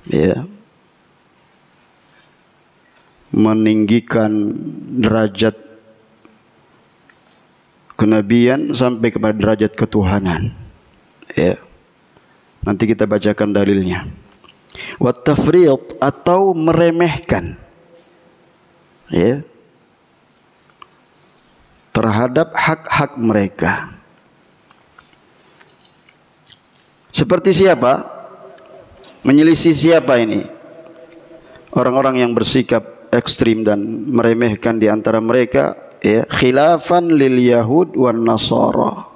ya, meninggikan derajat kenabian sampai kepada derajat ketuhanan, ya. Nanti kita bacakan dalilnya. Wat tafriq, atau meremehkan, ya, terhadap hak-hak mereka. Seperti siapa? Menyelisih siapa ini? Orang-orang yang bersikap ekstrim dan meremehkan di antara mereka, ya, khilafan lil yahud wan nasara,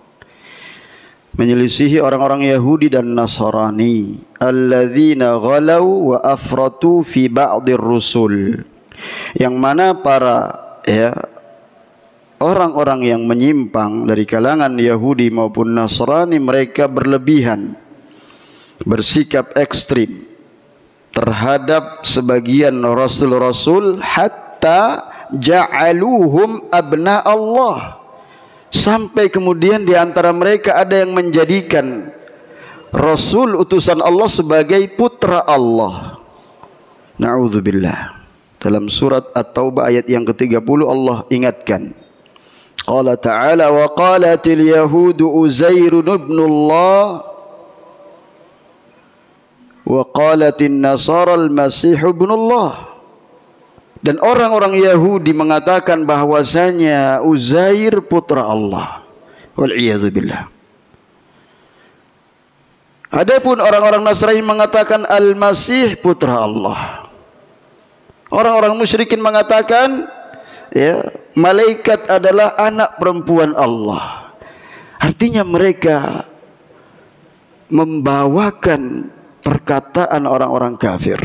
menyelisihi orang-orang Yahudi dan Nasrani, alladzina ghalau wa afratu fi ba'dir rusul, yang mana para, ya, orang-orang yang menyimpang dari kalangan Yahudi maupun Nasrani, mereka berlebihan, bersikap ekstrim terhadap sebagian rasul-rasul, hatta ja'aluhum abna Allah. Sampai kemudian di antara mereka ada yang menjadikan Rasul utusan Allah sebagai putra Allah. Na'udzubillah. Dalam surat At-Taubah ayat yang ke-30 Allah ingatkan. Qala ta'ala wa qalatil yahudu Uzairun ibnullah wa qalatin nasara al-masih ibnullah. Dan orang-orang Yahudi mengatakan bahwasanya Uzair putra Allah. Wal'iyadzubillah. Adapun orang-orang Nasrani mengatakan Al-Masih putra Allah. Orang-orang musyrikin mengatakan ya, malaikat adalah anak perempuan Allah. Artinya mereka membawakan perkataan orang-orang kafir.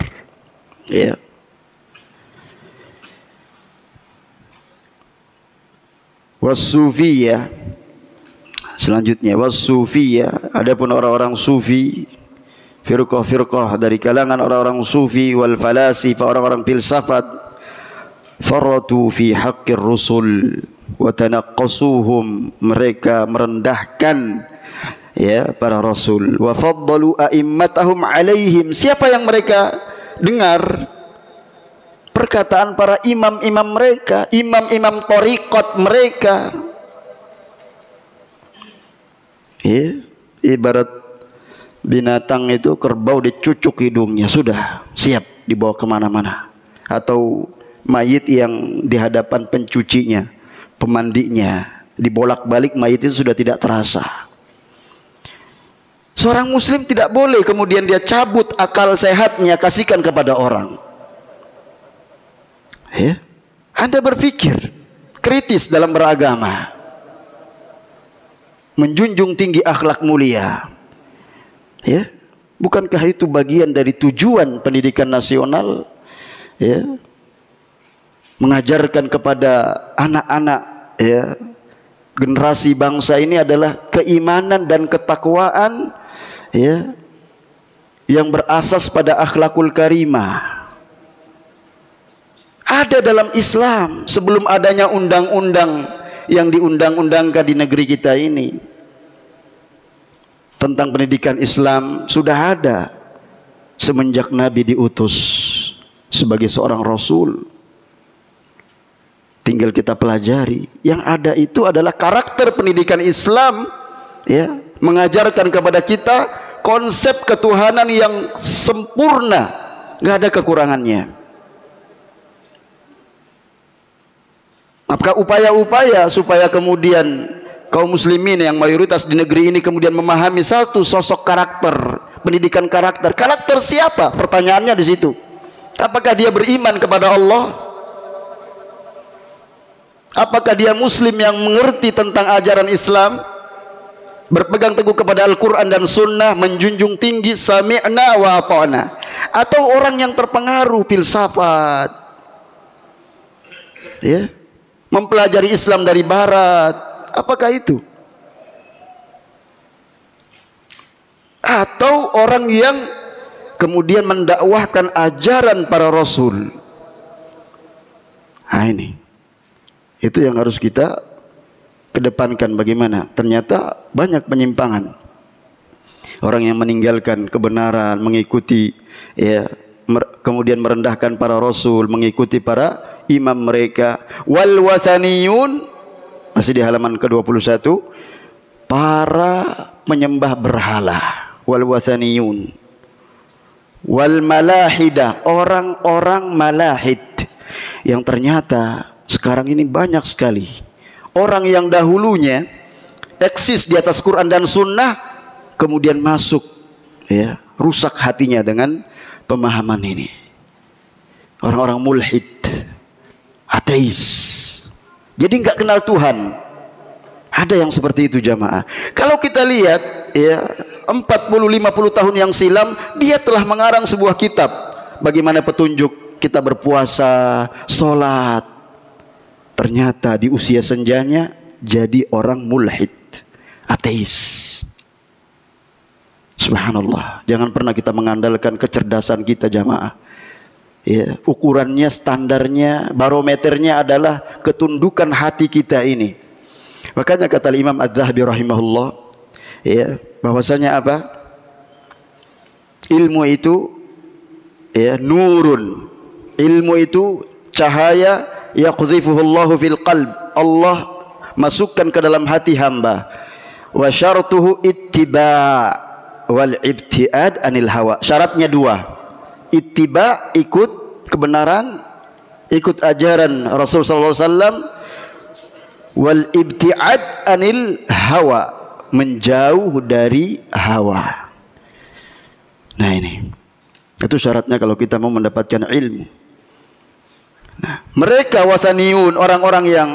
Ya. Wasufiyah. Selanjutnya wasufiyah, adapun orang-orang sufi, firqah-firqah dari kalangan orang-orang sufi, wal falasifah, orang-orang filsafat, faratu fi haqqir rusul wa tanaqqasuhum, mereka merendahkan ya para rasul, wa faddalu a'immatahum alaihim. Siapa yang mereka dengar? Perkataan para imam-imam mereka, imam-imam thariqat mereka. Ya, ibarat binatang itu kerbau dicucuk hidungnya, sudah siap dibawa kemana-mana. Atau mayit yang di hadapan pencucinya, pemandinya, dibolak-balik mayit itu sudah tidak terasa. Seorang muslim tidak boleh kemudian dia cabut akal sehatnya kasihkan kepada orang. Ya, Anda berpikir kritis dalam beragama, menjunjung tinggi akhlak mulia. Ya, bukankah itu bagian dari tujuan pendidikan nasional? Ya, mengajarkan kepada anak-anak ya, generasi bangsa ini adalah keimanan dan ketakwaan ya, yang berasas pada akhlakul karimah. Ada dalam Islam sebelum adanya undang-undang yang diundang-undangkan di negeri kita ini. Tentang pendidikan Islam sudah ada semenjak Nabi diutus sebagai seorang Rasul. Tinggal kita pelajari. Yang ada itu adalah karakter pendidikan Islam ya, mengajarkan kepada kita konsep ketuhanan yang sempurna, nggak ada kekurangannya. Apakah upaya-upaya supaya kemudian kaum muslimin yang mayoritas di negeri ini kemudian memahami satu sosok karakter, pendidikan karakter. Karakter siapa? Pertanyaannya di situ. Apakah dia beriman kepada Allah? Apakah dia muslim yang mengerti tentang ajaran Islam? Berpegang teguh kepada Al-Quran dan Sunnah, menjunjung tinggi sami'na wa ata'na? Atau orang yang terpengaruh filsafat, ya, mempelajari Islam dari Barat? Apakah itu? Atau orang yang kemudian mendakwahkan ajaran para rasul? Nah ini, itu yang harus kita kedepankan. Bagaimana? Ternyata banyak penyimpangan. Orang yang meninggalkan kebenaran, mengikuti ya, kemudian merendahkan para rasul, mengikuti para imam mereka. Wal wathaniyun, masih di halaman ke-21, para penyembah berhala. Wal wathaniyun wal malahidah, orang-orang malahid, yang ternyata sekarang ini banyak sekali orang yang dahulunya eksis di atas Quran dan Sunnah, kemudian masuk ya, rusak hatinya dengan pemahaman ini. Orang-orang mulhid, ateis, jadi nggak kenal Tuhan. Ada yang seperti itu jamaah. Kalau kita lihat ya, 40-50 tahun yang silam dia telah mengarang sebuah kitab bagaimana petunjuk kita berpuasa, sholat. Ternyata di usia senjanya jadi orang mulhid, ateis. Subhanallah. Jangan pernah kita mengandalkan kecerdasan kita jamaah. Ya, ukurannya, standarnya, barometernya adalah ketundukan hati kita ini. Makanya kata Imam Az-Zahabi rahimahullah, ya, bahwasanya apa? Ilmu itu ya nurun. Ilmu itu cahaya yaqdhifuhullahu fil qalb. Allah masukkan ke dalam hati hamba. Wa syartuhu ittiba' wal ibtiad anil hawa. Syaratnya dua. Ittiba, ikut kebenaran, ikut ajaran Rasul sallallahu alaihi wasallam. Wal ibtiad anil hawa, menjauh dari hawa. Nah ini, itu syaratnya kalau kita mau mendapatkan ilmu. Nah, mereka wathaniun, orang-orang yang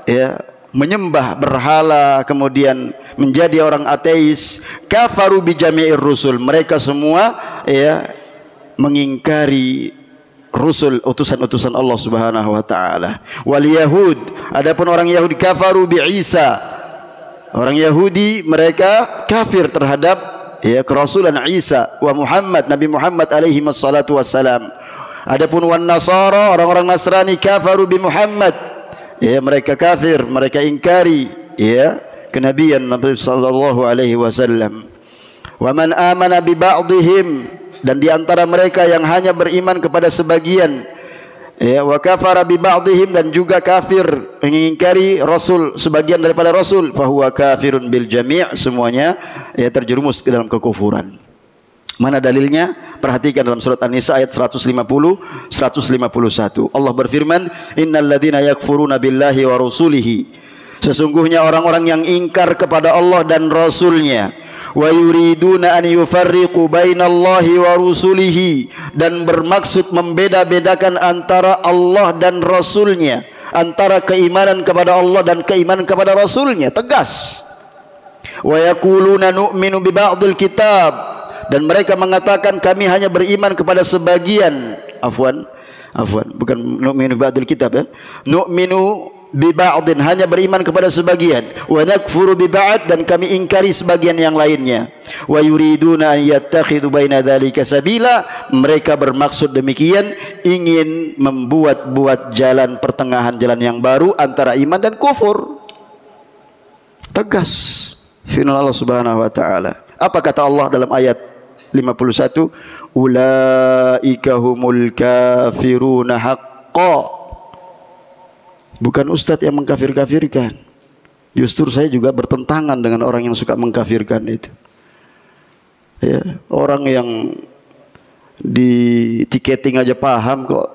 ya menyembah berhala, kemudian menjadi orang ateis, kafaru bi jami'ir rusul. Mereka semua ya mengingkari rusul, utusan-utusan Allah Subhanahu wa taala. Wal yahud, adapun orang Yahudi, kafaru bi Isa. Orang Yahudi mereka kafir terhadap ya kerasulan Isa wa Muhammad, Nabi Muhammad alaihi wassalatu wassalam. Adapun wan nasara, orang-orang Nasrani, kafaru bi Muhammad. Ya, mereka kafir, mereka ingkari ya kenabian Nabi sallallahu alaihi wasallam. Wa man amana bi ba'dihim, dan di antara mereka yang hanya beriman kepada sebagian, ya, wa kafara bi ba'dihim, dan juga kafir mengingkari rasul, sebagian daripada rasul, fahuwa kafirun bil jami', semuanya ya terjerumus ke dalam kekufuran. Mana dalilnya? Perhatikan dalam surat An-Nisa ayat 150 151. Allah berfirman, innal ladzina yakfuruna billahi wa rusulihi, sesungguhnya orang-orang yang ingkar kepada Allah dan rasulnya, wa yuriduna an yufarriqu bainallahi wa rusulihi, dan bermaksud membeda-bedakan antara Allah dan rasulnya, antara keimanan kepada Allah dan keimanan kepada rasulnya, tegas. Wa yaquluna nu'minu bi ba'dil kitab, dan mereka mengatakan kami hanya beriman kepada sebagian, bukan nu'minu bi ba'dil kitab ya, nu'minu bi ba'din, hanya beriman kepada sebagian, wa nakfuru bi ba'd, dan kami ingkari sebagian yang lainnya. Wa yuriduna an yattakhidhu baina dzalika sabila, mereka bermaksud demikian, ingin membuat jalan pertengahan, jalan yang baru antara iman dan kufur. Tegas firman Allah Subhanahu wa taala. Apa kata Allah dalam ayat 51? Ulaika humul kafiruna haqqan. Bukan ustadz yang mengkafir-kafirkan. Justru saya juga bertentangan dengan orang yang suka mengkafirkan itu. Ya, orang yang di tiketing aja paham kok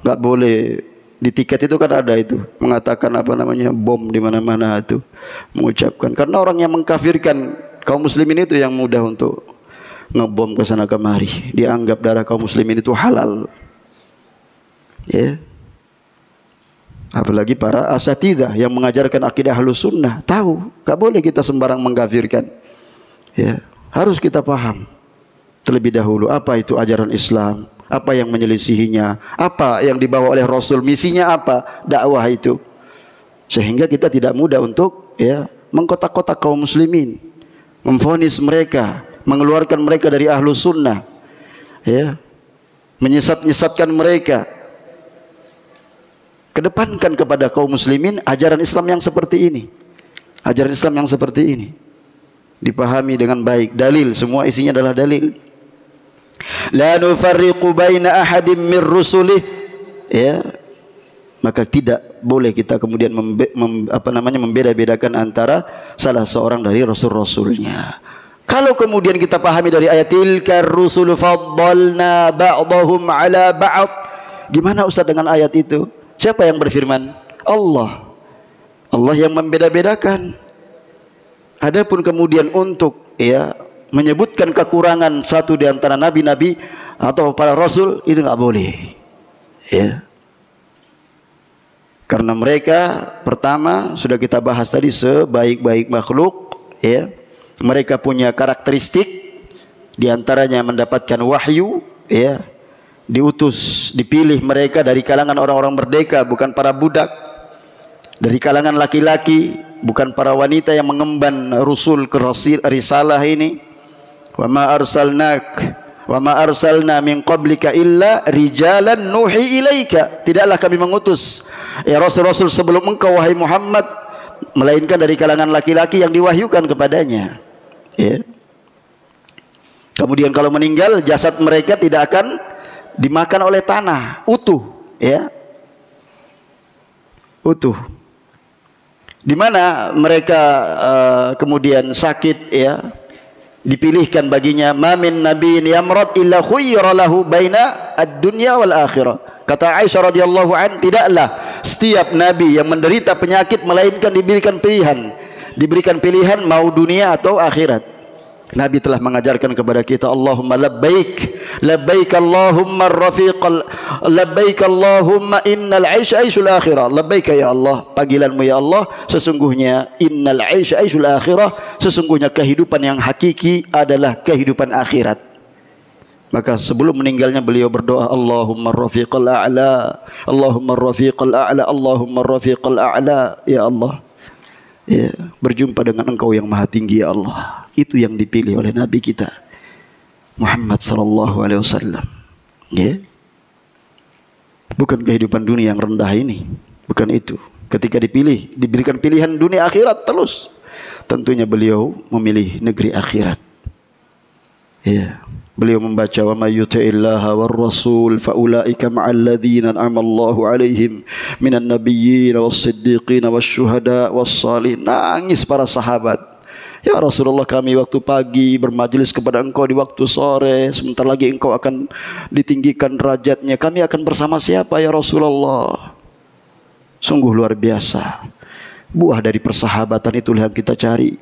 nggak boleh. Di tiket itu kan ada itu, mengatakan apa namanya, bom di mana-mana itu, mengucapkan. Karena orang yang mengkafirkan kaum muslimin itu yang mudah untuk ngebom ke sana kemari. Dianggap darah kaum muslimin itu halal. Ya. Apalagi para asatidzah yang mengajarkan akidah Ahlus Sunnah, tahu enggak boleh kita sembarang mengkafirkan. Ya, harus kita paham terlebih dahulu apa itu ajaran Islam, apa yang menyelisihinya, apa yang dibawa oleh Rasul, misinya apa, dakwah itu. Sehingga kita tidak mudah untuk ya mengkotak-kotak kaum muslimin, memvonis mereka, mengeluarkan mereka dari Ahlus Sunnah, ya, menyesatkan mereka. Kedepankan kepada kaum muslimin ajaran Islam yang seperti ini. Ajaran Islam yang seperti ini dipahami dengan baik. Dalil, semua isinya adalah dalil. La nufarriqu baina ahadim mir rusulih. Ya. Maka tidak boleh kita kemudian membeda-bedakan antara salah seorang dari rasul-rasulnya. Kalau kemudian kita pahami dari ayat tilkar rusulu faddalna ba'dahum ala ba'd. Gimana Ustaz dengan ayat itu? Siapa yang berfirman? Allah. Allah yang membeda-bedakan. Adapun kemudian untuk ya menyebutkan kekurangan satu di antara nabi-nabi atau para rasul, itu enggak boleh. Ya. Karena mereka pertama sudah kita bahas tadi, sebaik-baik makhluk, ya. Mereka punya karakteristik, di antaranya mendapatkan wahyu, ya. Diutus, dipilih mereka dari kalangan orang-orang merdeka, bukan para budak. Dari kalangan laki-laki, bukan para wanita yang mengemban rusul ke risalah ini. Wa ma arsalnak Wa ma arsalna min qablika illa rijalan nuhi ilaika. Tidaklah kami mengutus ya rasul-rasul sebelum engkau wahai Muhammad melainkan dari kalangan laki-laki yang diwahyukan kepadanya. Ya. Kemudian kalau meninggal jasad mereka tidak akan dimakan oleh tanah, utuh, ya. Utuh. Di mana mereka kemudian sakit, ya, dipilihkan baginya ma min nabiyyin yamrad illa khuyyira lahu baina ad-dunya wal akhirah. Kata Aisyah radhiyallahu an, tidaklah setiap nabi yang menderita penyakit melainkan diberikan pilihan mau dunia atau akhirat. Nabi telah mengajarkan kepada kita, Allahumma labbaik, labbaik Allahumma rafiqal, labbaik Allahumma innal 'aisha 'aisyul akhirah. Labbaik ya Allah, panggilanmu ya Allah, sesungguhnya innal 'aisha 'aisyul akhirah, sesungguhnya kehidupan yang hakiki adalah kehidupan akhirat. Maka sebelum meninggalnya beliau berdoa, Allahumma rafiqal a'la, Allahumma rafiqal a'la, Allahumma rafiqal a'la, ya Allah, ya, berjumpa dengan engkau yang maha tinggi ya Allah. Itu yang dipilih oleh Nabi kita Muhammad sallallahu alaihi wasallam, ya. Bukan kehidupan dunia yang rendah ini, bukan itu. Ketika dipilih, diberikan pilihan dunia akhirat terus, tentunya beliau memilih negeri akhirat, ya. Beliau membaca wa may yuti'illaha war rasul fa ulaika ma'al ladzina an'ama Allahu 'alaihim minan nabiyyin was-siddiqin wasyuhada was-shalihin. Nangis para sahabat. Ya Rasulullah, kami waktu pagi bermajelis kepada engkau di waktu sore, sebentar lagi engkau akan ditinggikan derajatnya. Kami akan bersama siapa ya Rasulullah? Sungguh luar biasa. Buah dari persahabatan itulah yang kita cari.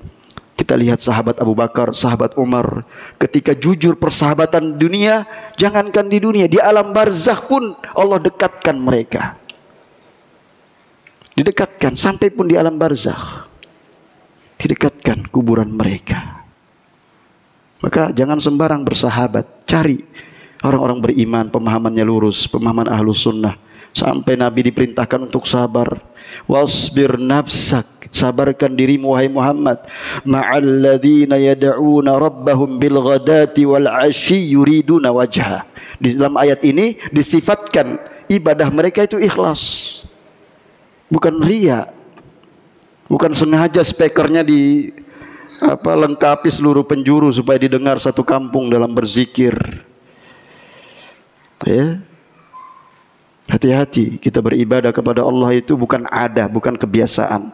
Kita lihat sahabat Abu Bakar, sahabat Umar, ketika jujur persahabatan dunia, jangankan di dunia, di alam barzakh pun Allah dekatkan mereka. Didekatkan sampai pun di alam barzakh. Didekatkan kuburan mereka. Maka jangan sembarang bersahabat, cari orang-orang beriman, pemahamannya lurus, pemahaman ahlus sunnah. Sampai Nabi diperintahkan untuk sabar. Wasbir nafsak, sabarkan dirimu wahai Muhammad, ma'alladzina yad'una rabbahum bil ghadati wal 'ashyi yuriduna wajha. Di dalam ayat ini disifatkan ibadah mereka itu ikhlas, bukan riya, bukan sengaja speakernya di lengkapi seluruh penjuru supaya didengar satu kampung dalam berzikir, ya. Hati-hati, kita beribadah kepada Allah itu bukan ada, bukan kebiasaan,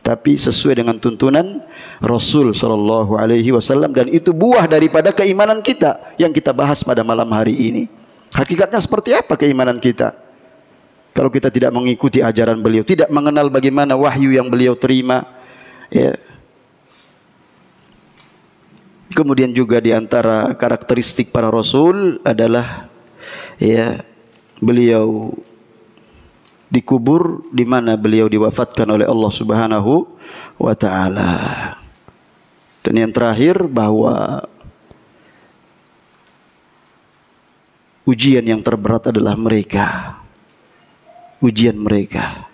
tapi sesuai dengan tuntunan Rasul sallallahu alaihi wasallam, dan itu buah daripada keimanan kita yang kita bahas pada malam hari ini. Hakikatnya seperti apa keimanan kita? Kalau kita tidak mengikuti ajaran beliau, tidak mengenal bagaimana wahyu yang beliau terima, ya. Kemudian juga di antara karakteristik para rasul adalah, ya, beliau dikubur di mana beliau diwafatkan oleh Allah Subhanahu wa taala. Dan yang terakhir, bahwa ujian yang terberat adalah mereka. Ujian mereka.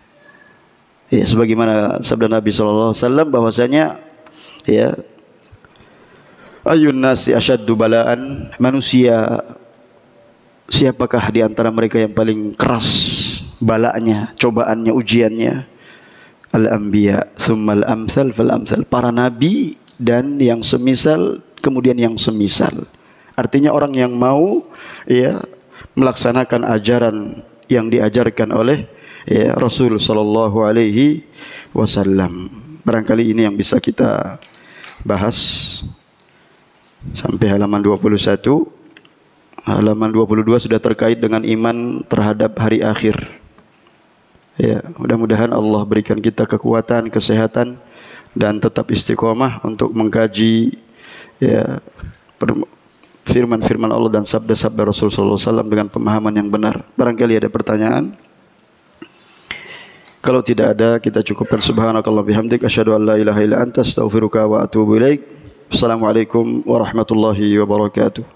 Ya, sebagaimana sabda Nabi sallallahu alaihi wasallam bahwasanya, ya, ayun nasi asyaddu balaan, manusia siapakah di antara mereka yang paling keras balanya, cobaannya, ujiannya? Al-anbiya, tsummal amsal fal amsal. Para nabi dan yang semisal, kemudian yang semisal. Artinya orang yang mau, ya, melaksanakan ajaran yang diajarkan oleh, ya, Rasul sallallahu alaihi wasallam. Barangkali ini yang bisa kita bahas sampai halaman 21. Halaman 22 sudah terkait dengan iman terhadap hari akhir. Ya, mudah-mudahan Allah berikan kita kekuatan, kesehatan, dan tetap istiqomah untuk mengkaji, ya, firman-firman Allah dan sabda-sabda Rasul sallallahu alaihi wasallam dengan pemahaman yang benar. Barangkali ada pertanyaan. Kalau tidak ada, kita cukupkan. Subhanakallah bihamdik, asyhadu an la ilaha illa anta, astaghfiruka wa atubu ilaik. Assalamualaikum warahmatullahi wabarakatuh.